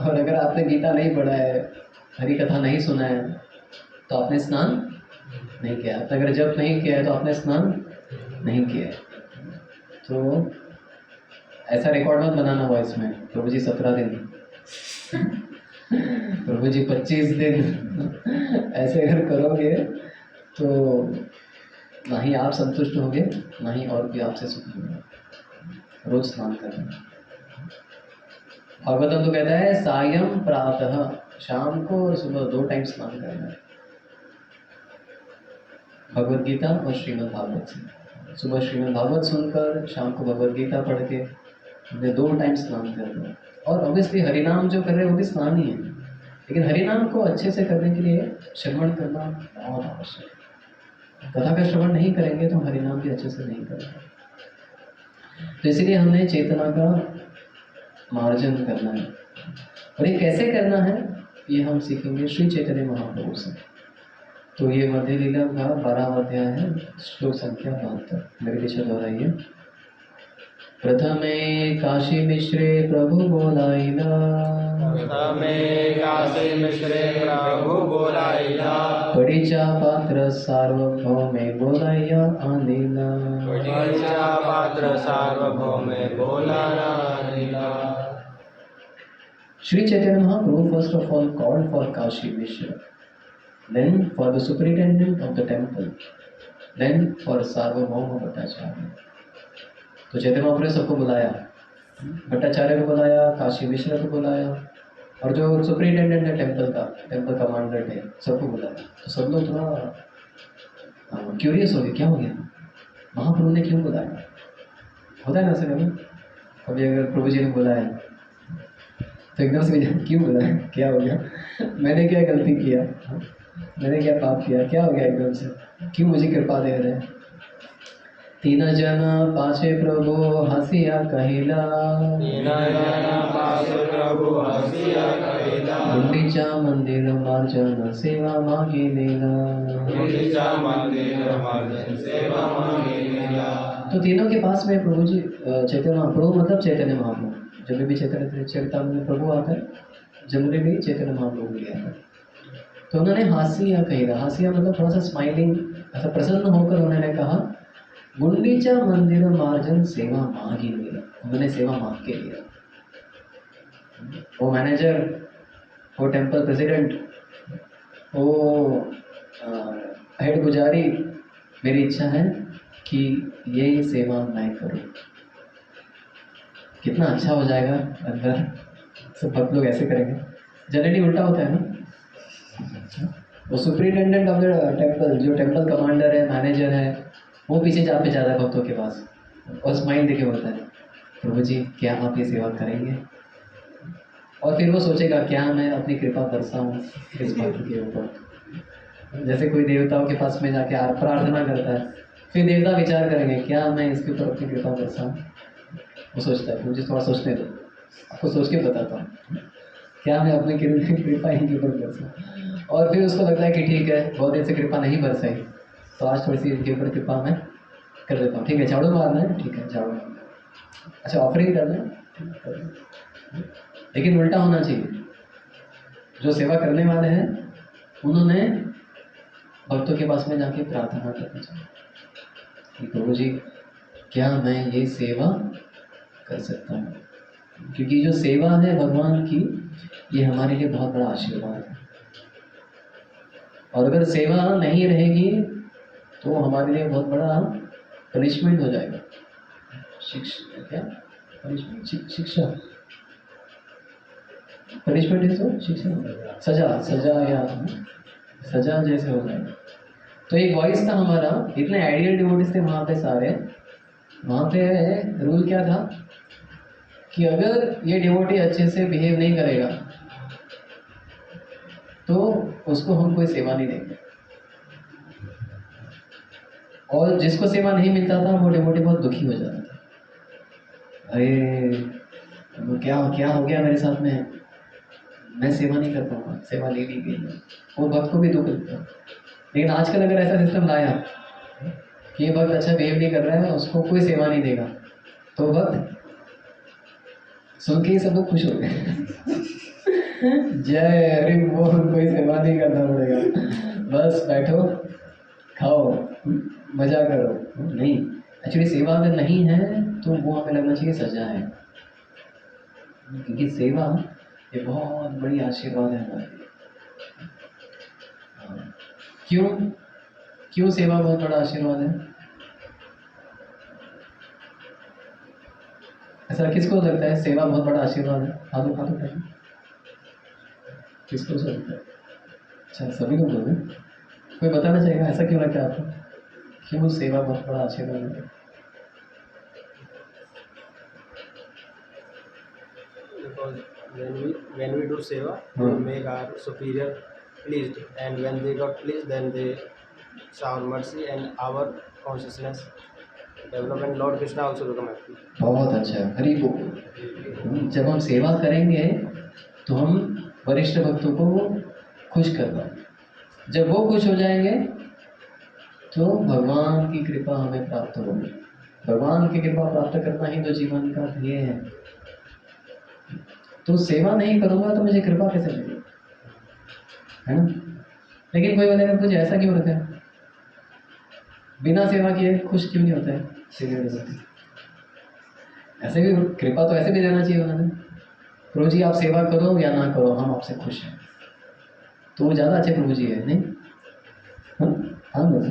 और अगर आपने गीता नहीं पढ़ा है, हरि कथा नहीं सुना है, तो आपने स्नान नहीं किया। अगर जप नहीं किया है तो आपने स्नान नहीं किया है। तो ऐसा रिकॉर्ड मत बनाना वॉइस में, प्रभु जी 17 दिन प्रभु जी 25 दिन ऐसे अगर करोगे तो ना ही आप संतुष्ट होंगे, ना ही और भी आपसे सुखी होंगे। रोज स्नान करना। भागवतम तो कहता है सायं प्रातः, शाम को और सुबह 2 टाइम स्नान करना है। भगवद गीता और श्रीमद् भागवत से, सुबह श्रीमद् भागवत सुनकर शाम को भगवद गीता पढ़ के 2 टाइम स्नान करना। और ऑब्वियसली हरिनाम जो कर रहे हैं वो भी स्नान ही है, लेकिन हरिनाम को अच्छे से करने के लिए श्रवण करना बहुत आवश्यक है। कथा का श्रवण नहीं करेंगे तो हरिनाम भी अच्छे से नहीं करेंगे। तो इसीलिए हमने चेतना का मार्जन करना है, और ये कैसे करना है ये हम सीखेंगे श्री चैतन्य महाप्रभु से। तो ये मध्य लीला का 12वां अध्याय है, श्लोक संख्या 72। मेरे पीछे दोहराइए। प्रथमे काशी मिश्रे प्रभु बोलाइला, प्रथमे काशी मिश्रे प्रभु बोलाइला, पडिचा पात्र सार्वभौमे बोलाइया आनिला, पडिचा पात्र सार्वभौमे बोलाना आनिला। Sri Chaitanya Mahaprabhu first of all called for Kashi Mishra, then for the superintendent of the temple, then for Sarvabhauma Bhattacharya. तो चैतन्य महाप्रभु ने सबको बुलाया, भट्टाचार्य को बुलाया, काशी मिश्र को बुलाया, और जो सुपरिटेंडेंट है टेम्पल कमांडर है, सबको बुलाया। तो सब लोग थोड़ा क्यूरियस हो गए, क्या हो गया, महाप्रभु ने क्यों बुलाया। होता है ना ऐसा कभी अगर प्रभु जी ने बुलाया तो एकदम से क्यों बुलाया, क्या हो गया, मैंने क्या गलती किया, मैंने क्या पाप किया, क्या हो गया एकदम से, क्यों मुझे कृपा दे रहे हैं। तीन जन पाछे प्रभु हसिया कहिला, गुंडीचा मंदिर मार्जन सेवा मांगी लेला। तो तीनों के पास में प्रभु जी चैतन्य महाप्रभु मतलब चैतन्य महाप्रभु, जब भी चैतन्य चरितामृत में प्रभु आता है, जनरली भी चैतन्य महाप्रभु भी आता है। तो उन्होंने हासिया कहिला, हासिया मतलब थोड़ा सा स्माइलिंग, ऐसा प्रसन्न होकर उन्होंने कहा, गुंडीचा मंदिर मार्जन सेवा मांगी लिया, उन्होंने सेवा मांग के लिया। वो मैनेजर, वो टेम्पल प्रेसिडेंट, वो हेड पुजारी, मेरी इच्छा है कि ये सेवा मैं करूं। कितना अच्छा हो जाएगा अंदर, सब भक्त लोग ऐसे करेंगे। जनरली उल्टा होता है ना, वो सुपरिटेंडेंट ऑफ द टेम्पल, जो टेम्पल कमांडर है, मैनेजर है, वो पीछे जाता है भक्तों के पास और स्माइल देके बोलता है, प्रभु जी क्या आप ये सेवा करेंगे। और फिर वो सोचेगा क्या मैं अपनी कृपा बरसाऊं इस भक्त के ऊपर। जैसे कोई देवताओं के पास में जाके प्रार्थना करता है, फिर देवता विचार करेंगे क्या मैं इसके ऊपर अपनी कृपा बरसाऊं। वो सोचता है, मुझे थोड़ा सोचने दो, आपको सोच के बताता हूँ क्या मैं अपनी कृपा इनके ऊपर बरसाऊं। और फिर उसको लगता है कि ठीक है, बहुत दिन से कृपा नहीं बरसाई, तो आज थोड़ी सी इनके ऊपर कृपा मैं कर देता हूँ। ठीक है, झाड़ू मारना है, ठीक है झाड़ू मारना है, अच्छा ऑफरिंग करना है, लेकिन उल्टा होना चाहिए। जो सेवा करने वाले हैं उन्होंने भक्तों के पास में जाके प्रार्थना करनी चाहिए कि प्रभु जी क्या मैं ये सेवा कर सकता हूँ, क्योंकि जो सेवा है भगवान की, ये हमारे लिए बहुत बड़ा आशीर्वाद है। और अगर सेवा नहीं रहेगी तो हमारे लिए बहुत बड़ा पनिशमेंट हो जाएगा। शिक्षा क्या पनिशमेंट, शिक्षा पनिशमेंट है तो शिक्षा, सजा या सजा जैसे हो जाएगा। तो एक वॉइस था हमारा, इतने आइडियल डिवोटीज थे वहाँ पे सारे। वहाँ पे रूल क्या था कि अगर ये डिवोटी अच्छे से बिहेव नहीं करेगा तो उसको हम कोई सेवा नहीं देंगे। और जिसको सेवा नहीं मिलता था वो डिवोटी बहुत दुखी हो जाता था, अरे वो क्या हो गया मेरे साथ में, मैं सेवा नहीं कर पाऊंगा, सेवा ले ली गई। वो भक्त को भी दुख लगता। लेकिन आजकल अगर ऐसा सिस्टम लाया कि ये भक्त अच्छा बिहेव नहीं कर रहा है, उसको कोई सेवा नहीं देगा, तो भक्त सुन के ही सब लोग खुश हो गए जय हरि बोल, कोई सेवा नहीं करना पड़ेगा, बस बैठो खाओ मजा करो। नहीं, एक्चुअली सेवा अगर नहीं है तो वो हमें लगना चाहिए सजा है, क्योंकि सेवा ये बहुत बड़ी आशीर्वाद है हमारे लिए। क्यों सेवा बहुत बड़ा आशीर्वाद है? ऐसा किसको लगता है सेवा बहुत बड़ा आशीर्वाद है? हाथों उठाइए, किसको लगता है? अच्छा सभी लोग बोल रहे हैं, कोई बताना चाहेगा ऐसा क्यों लगता है आपको, क्यों सेवा बहुत बड़ा आशीर्वाद है? Because when we do seva, we make our superior pleased, and when they got pleased, then they show mercy and our consciousness develop, and Lord Krishna also become happy. बहुत अच्छा, हरि बोल। जब हम सेवा करेंगे तो हम वरिष्ठ भक्तों को खुश कर पाएंगे। जब वो खुश हो जाएंगे तो भगवान की कृपा हमें प्राप्त होगी। भगवान की कृपा प्राप्त करना ही तो जीवन का ध्येय है। तो सेवा नहीं करूँगा तो मुझे कृपा कैसे मिलेगी, है ना? लेकिन कोई बोलेगा मुझे ऐसा क्यों रखा है, बिना सेवा किए खुश क्यों नहीं होता है सीनियर डिवोटी? ऐसे भी कृपा तो ऐसे भी देना चाहिए उन्होंने, प्रभु जी आप सेवा करो या ना करो, हम आपसे खुश हैं। तो वो ज़्यादा अच्छे प्रभु जी है, नहीं? हाँ हाँ बोलो।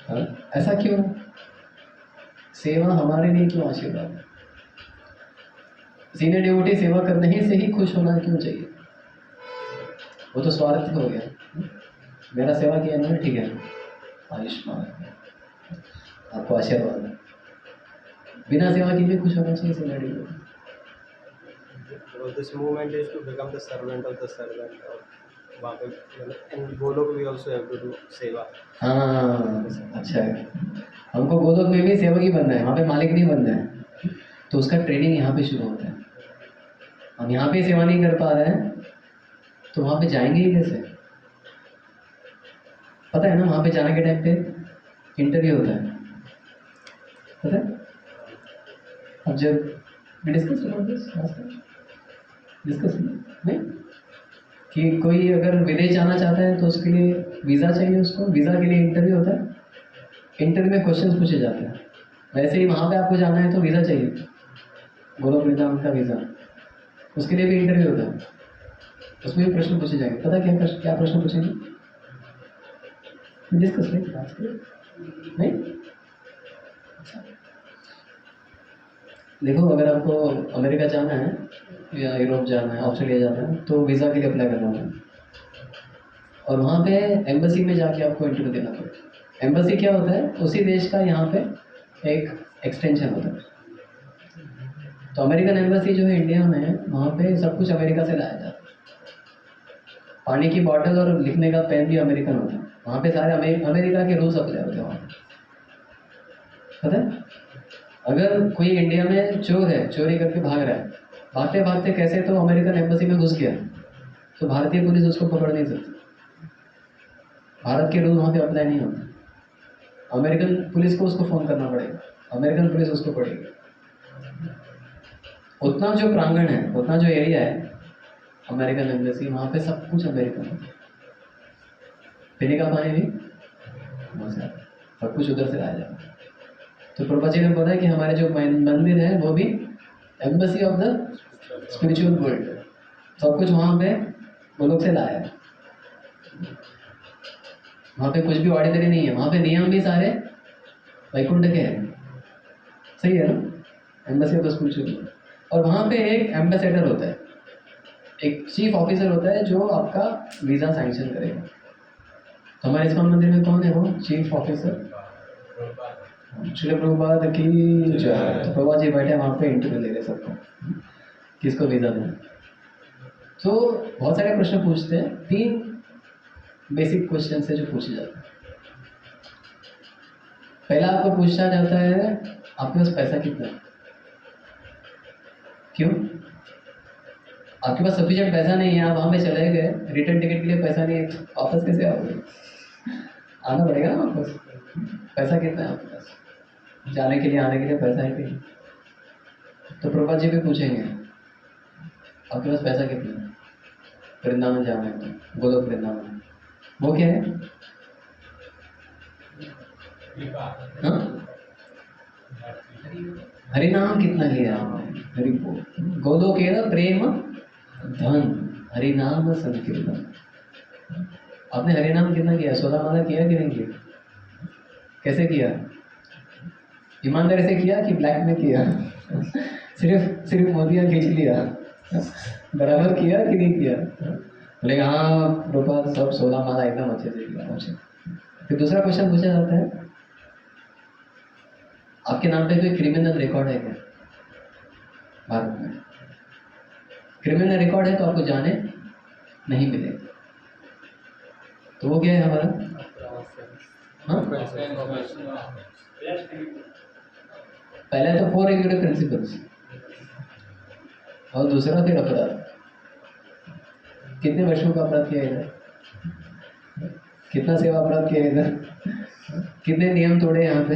हाँ, ऐसा क्यों? सेवा हमारे लिए क्यों आशीर्वाद है? सीनियर डिवोटी सेवा करने ही से ही खुश होना क्यों चाहिए? वो तो स्वार्थ हो गया। मेरा सेवा किया ना, ठीक है, आयुष्मान, आपको आशीर्वाद। बिना सेवा के भी खुश होना चाहिए senior devotee. So this movement is to become the servant of the servant. और वहाँ पे इन गोलोक भी also have to do सेवा। हाँ अच्छा है, हमको गोलोक में भी सेवक ही बनना है, वहाँ पे मालिक नहीं बनना है। तो उसका ट्रेनिंग यहाँ पे शुरू होता है। हम यहाँ पे सेवा नहीं कर पा रहे हैं तो वहाँ पे जाएंगे ही कैसे? पता है ना, वहाँ पे जाने के टाइम पे इंटरव्यू होता है, पता है? अब जब डिस्कस नहीं कि कोई अगर विदेश जाना चाहता है तो उसके लिए वीज़ा चाहिए, उसको वीज़ा के लिए इंटरव्यू होता है। इंटरव्यू में क्वेश्चंस पूछे जाते हैं। वैसे ही वहाँ पे आपको जाना है तो वीज़ा चाहिए, गोलोक वृंदावन का वीज़ा, उसके लिए भी इंटरव्यू होता है। उसमें भी प्रश्न पूछे जाएंगे। पता क्या प्रश्न पूछेंगे? डिस्कस नहीं? देखो, अगर आपको अमेरिका जाना है या यूरोप जाना है, ऑस्ट्रेलिया जाना है, तो वीज़ा के लिए अप्लाई करना होगा और वहाँ पे एम्बेसी में जाके आपको इंटरव्यू देना पड़ेगा। एम्बेसी क्या होता है? उसी देश का यहाँ पे एक एक्सटेंशन होता है। तो अमेरिकन एम्बेसी जो है इंडिया में, वहाँ पे सब कुछ अमेरिका से लाया जाता है। पानी की बॉटल और लिखने का पेन भी अमेरिकन होता है। वहाँ पे सारे अमेरिका के रूल्स अप्लाई होते हैं वहाँ पे, पता है? अगर कोई इंडिया में चोर है, चोरी करके भाग रहा है, भागते भागते कैसे तो अमेरिकन एम्बेसी में घुस गया, तो भारतीय पुलिस उसको पकड़ नहीं सकती। भारत के रूल वहाँ पे अप्लाई नहीं होते। अमेरिकन पुलिस को उसको फ़ोन करना पड़ेगा, अमेरिकन पुलिस उसको पड़ेगी। उतना जो प्रांगण है, उतना जो एरिया है अमेरिकन एम्बेसी, वहाँ पे सब कुछ अमेरिकन है। पीने का पानी भी वहाँ से आता है, सब कुछ उधर से लाया जाता है। तो प्रभुपाद जी ने बताया कि हमारे जो मंदिर है वो भी embassy of the spiritual world, सब कुछ वहाँ पे वो लोग से लाया है। वहाँ पे कुछ भी ऑर्डिनरी नहीं है, वहाँ पे नियम भी सारे वैकुंठ के हैं। सही है ना? Embassy of the spiritual world. और वहाँ पे एक एम्बेसडर होता है, एक चीफ ऑफिसर होता है जो आपका वीज़ा सैंक्शन करेगा। तो हमारे इस्कॉन मंदिर में कौन है वो चीफ ऑफिसर? श्री प्रभुपाद की जय। तो प्रभुपाद जी बैठे वहाँ पे इंटरव्यू ले रहे सबको, किसको वीज़ा देना। तो बहुत सारे प्रश्न पूछते हैं, 3 बेसिक क्वेश्चन है जो पूछे जाते हैं। पहला आपको पूछा जाता है आपके पास पैसा कितना है? क्यों? आपके पास सफिशिएंट पैसा नहीं है, आप वहाँ पे चले गए, रिटर्न टिकट के लिए पैसा नहीं है, वापस कैसे आओगे? आना पड़ेगा ना वापस। पैसा कितना है आपके पास? जाने के लिए, आने के लिए पैसा है कि नहीं? तो प्रभुपाद जी भी पूछेंगे आपके पास पैसा कितना है? वृंदावन जाना है तो गोलोक वृंदावन, वो क्या है? हाँ, हरि नाम कितना लिया आपने? हरि बोल, गोलोक है प्रेम धन, हरि नाम संकीर्तन। आपने हरि नाम कितना किया? 16 माला किया कि नहीं किया? कैसे किया? ईमानदारी से किया कि ब्लैक में किया? सिर्फ मोतियाँ खींच लिया? बराबर किया कि नहीं किया? बोले हाँ प्रभुपाद सब 16 माला एकदम अच्छे से किया मुझे। फिर दूसरा क्वेश्चन पूछा जाता है आपके नाम पे कोई क्रिमिनल रिकॉर्ड है क्या भारत में? क्रिमिनल रिकॉर्ड है तो आपको जाने नहीं मिलेगा। तो वो क्या है हमारा? हाँ, पहले तो 4 रेगुलर प्रिंसिपल्स और दूसरा फिर अपराध। कितने वर्षों का अपराध किया इधर? कितना सेवा अपराध किया इधर? कितने नियम तोड़े यहाँ पे?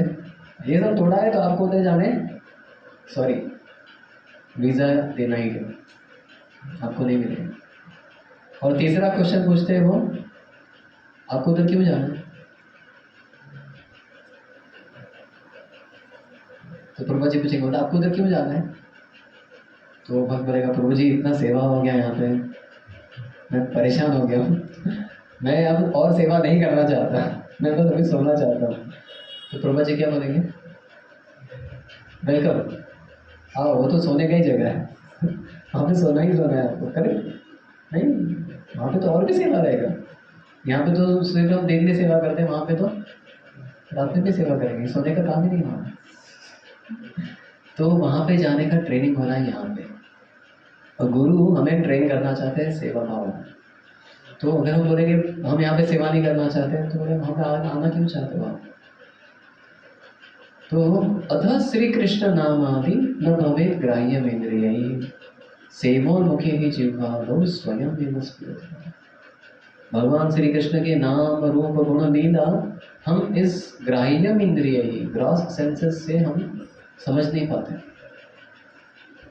ये सब तोड़ा है तो आपको उधर जाने सॉरी वीज़ा देना ही है, आपको नहीं मिलेगा। और तीसरा क्वेश्चन पूछते हैं वो आपको उधर क्यों जाना है? तो प्रभु जी पूछेंगे बोला आपको उधर क्यों जाना है? तो भक्त बोलेगा प्रभु जी इतना सेवा हो गया यहाँ पे, मैं परेशान हो गया हूँ, मैं अब और सेवा नहीं करना चाहता, मैं बस अभी सोना चाहता हूँ। तो प्रभु जी क्या बोलेंगे? वेलकम, आओ, वो तो सोने का ही जगह है, वहाँ पे सोना ही सोना है आपको, करेक्ट नहीं? वहाँ पे तो और भी सेवा रहेगा। यहाँ पे तो सिर्फ हम दिन में सेवा करते हैं, वहाँ पे तो रात में भी सेवा करेंगे, सोने का काम ही नहीं वहाँ। तो वहाँ पे जाने का ट्रेनिंग हो रहा है यहाँ पे, और गुरु हमें ट्रेन करना चाहते हैं सेवा भाव में। तो अगर हम बोलेंगे हम यहाँ पे सेवा नहीं करना चाहते, तो बोले वहाँ पे आना क्यों चाहते हो आप? तो अतः श्री कृष्ण नाम आदि न भवेत् ग्राह्यम् इंद्रियैः सेवोन्मुखे ही जिह्वादौ स्वयं विमस्मृतः। भगवान श्री कृष्ण के नाम रूप गुण लीला हम इस ग्राह्यम इंद्रिय ही, ग्रॉस सेंसेस से हम समझ नहीं पाते।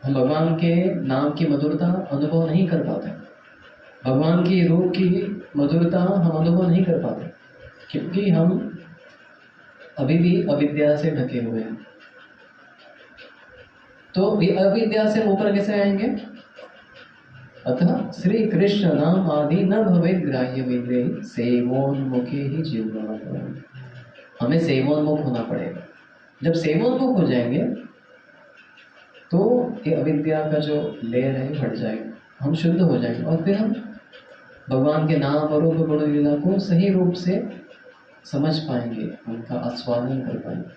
हम भगवान के नाम की मधुरता अनुभव नहीं कर पाते, भगवान की रूप की मधुरता हम अनुभव नहीं कर पाते, क्योंकि हम अभी भी अविद्या से ढके हुए हैं। तो अविद्या से ऊपर कैसे आएंगे? अतः श्री कृष्ण नाम आदि न भवेत् ग्राह्यम् इंद्रियैः सेवोन्मुखे ही जिह्वादौ। हमें सेवोन्मुख होना पड़ेगा। जब सेवोन्मुख हो जाएंगे तो ये अविद्या का जो लेयर है हट जाएगा, हम शुद्ध हो जाएंगे, और फिर हम भगवान के नाम और रूप गुण लीला को सही रूप से समझ पाएंगे, उनका आस्वादन कर पाएंगे।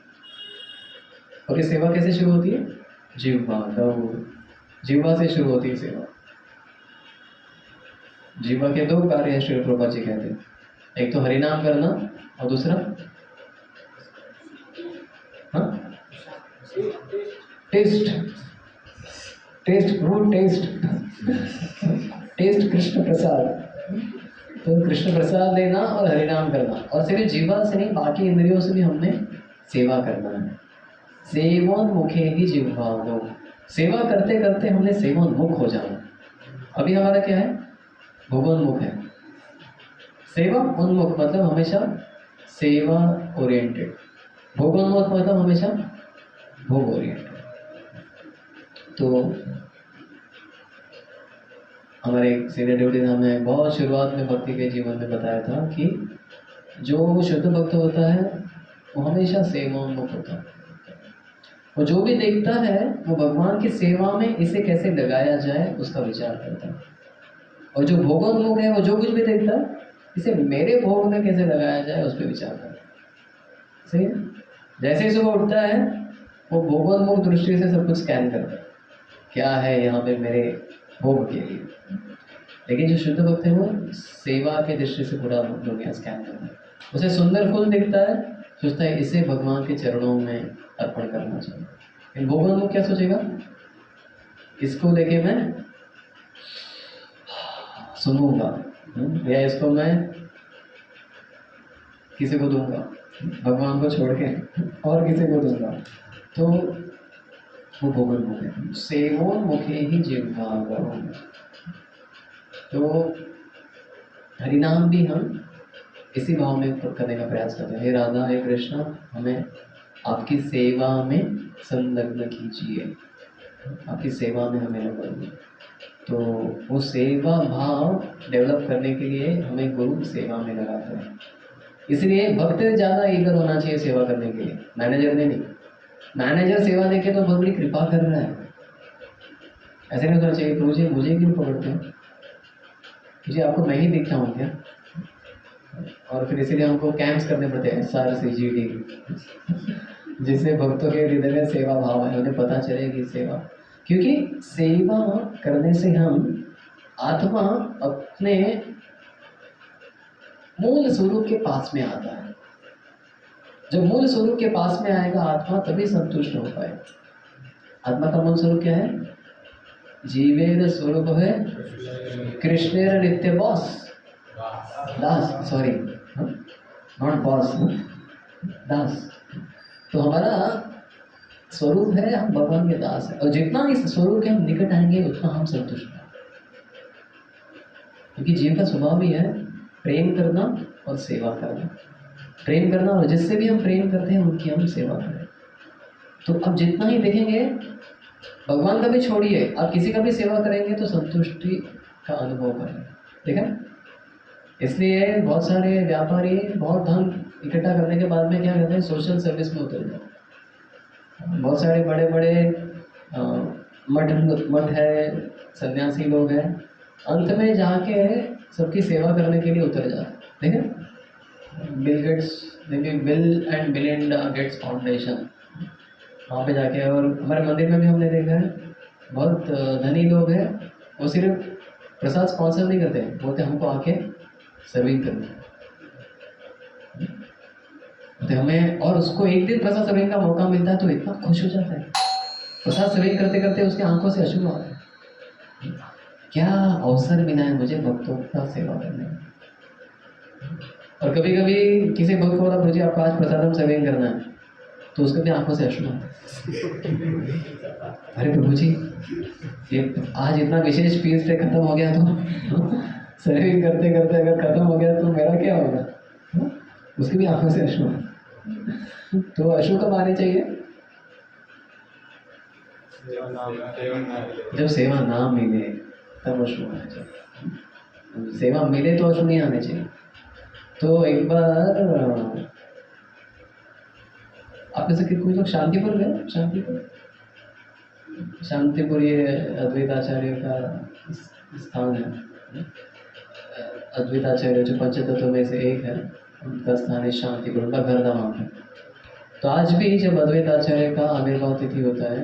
और ये सेवा कैसे शुरू होती है? जिह्वादौ, जिह्वा से शुरू होती है सेवा। जिह्वा के दो कार्य है, श्री प्रभुपाद जी कहते हैं, एक तो हरिनाम करना और दूसरा taste, taste fruit, taste Krishna prasad. तो कृष्ण प्रसाद लेना और हरिनाम करना, और सिर्फ जीवा से नहीं बाकी इंद्रियों से भी हमने सेवा करना है। सेवोन्मुखे ही जिह्वादौ, सेवा करते करते हमने सेवोन्मुख हो जाना। अभी हमारा क्या है? भोगोन्मुख है। सेवा उन्मुख मतलब हमेशा सेवा ओरिएंटेड, भोगोन्मुख मतलब हमेशा भोग ओरिएंटेड। तो हमारे सीनियर ड्यूटी हमें बहुत शुरुआत में भक्ति के जीवन में बताया था कि जो शुद्ध भक्त होता है वो हमेशा सेवान्मुख होता है। वो जो भी देखता है वो भगवान की सेवा में इसे कैसे लगाया जाए उसका विचार करता है। और जो भोगोन्मुख है वो जो कुछ भी देखता है इसे मेरे भोग में कैसे लगाया जाए उस पर विचार करता है। सही है? जैसे ही सुबह उठता है वो भोगोन्मुख दृष्टि से सब कुछ स्कैन करता है, क्या है यहाँ पे मेरे भोग के लिए। लेकिन जो शुद्ध भक्त है वो सेवा के दृष्टि से पूरा दुनिया स्कैन करता है। उसे सुंदर फूल दिखता है, सोचता है इसे भगवान के चरणों में अर्पण करना चाहिए। लेकिन भोगोन्मुख क्या सोचेगा? इसको लेके मैं सुनूंगा, या इसको मैं किसी को दूंगा, भगवान को छोड़ के और किसी को दूंगा। तो वो भोगोन्मुख है। सेवोन्मुखे ही जिह्वादौ। तो हरिनाम भी हम इसी भाव में करने का प्रयास करते हैं। हे राधा, हे कृष्ण, हमें आपकी सेवा में संलग्न कीजिए, आपकी सेवा में हमें लगाइए। तो वो सेवा भाव डेवलप करने के लिए हमें गुरु सेवा में लगाते हैं। इसलिए भक्त ज़्यादा ईगर होना चाहिए सेवा करने के लिए, मैनेजर ने नहीं। मैनेजर सेवा देके तो बहुत बड़ी कृपा कर रहा है, ऐसे नहीं होना चाहिए प्रभु जी मुझे क्यों पकड़ते हैं, मुझे आपको मैं ही दिखता हूँ क्या? और फिर इसीलिए हमको कैंप्स करने पड़ते हैं, SRCGD, जिससे भक्तों के हृदय में सेवा भाव है, उन्हें पता चलेगी सेवा। क्योंकि सेवा करने से हम आत्मा अपने मूल स्वरूप के पास में आता है। जब मूल स्वरूप के पास में आएगा आत्मा तभी संतुष्ट हो पाए। आत्मा का मूल स्वरूप क्या है? जीवेर स्वरूप है कृष्णेर नित्य बॉस दास, सॉरी नॉट बॉस, दास। तो हमारा स्वरूप है हम भगवान के दास है, और जितना इस स्वरूप के हम निकट आएंगे उतना हम संतुष्ट हैं। क्योंकि जीव का स्वभाव भी है प्रेम करना और सेवा करना। प्रेम करना, और जिससे भी हम प्रेम करते हैं उनकी हम सेवा करें। तो अब जितना ही देखेंगे, भगवान का भी छोड़िए, आप किसी का भी सेवा करेंगे तो संतुष्टि का अनुभव करेंगे। ठीक है? इसलिए बहुत सारे व्यापारी बहुत धन इकट्ठा करने के बाद में क्या करते हैं, सोशल सर्विस में उतर जाते हैं। बहुत सारे बड़े बड़े मठ मठ है, सन्यासी लोग हैं, अंत में जाके सबकी सेवा करने के लिए उतर जाते हैं। ठीक है? बिल गेट्स, देखिए bill and Melinda Gates foundation, वहाँ पे जाके, और हमारे मंदिर में भी हमने देखा है बहुत धनी लोग हैं, वो सिर्फ प्रसाद स्पॉन्सर नहीं करते, बोलते हमको आके सर्विंग करनी है। तो हमें, और उसको एक दिन प्रसाद सर्विंग का मौका मिलता है तो इतना खुश हो जाता है, प्रसाद सर्विंग करते करते उसके आंखों से अश्रु आता है, क्या अवसर मिला है मुझे भक्तों का सेवा करने का। और कभी कभी किसी भक्त को बोला, प्रभु जी आपको आज प्रसादम सर्विंग करना है, तो उसके भी आंखों से अश्रु आते हैं। अरे प्रभु जी, ये आज इतना विशेष फीस से खत्म हो गया तो सर्विंग करते करते अगर खत्म हो गया तो मेरा क्या होगा। उसके भी आंखों से अश्रु आते। तो अश्रु कब आने चाहिए? जब सेवा ना मिले तब अश्रु आने चाहिए। सेवा मिले तो अश्रु नहीं आने चाहिए। तो एक बार आप में से कोई लोग शांतिपुर गए? शांतिपुर ये अद्वैताचार्य का स्थान है। अद्वैताचार्य जो पंचतत्व में से एक है, उनका स्थान है शांतिपुर, उनका घर था वहाँ पे। तो आज भी जब अद्वैताचार्य का आविर्भाव तिथि होता है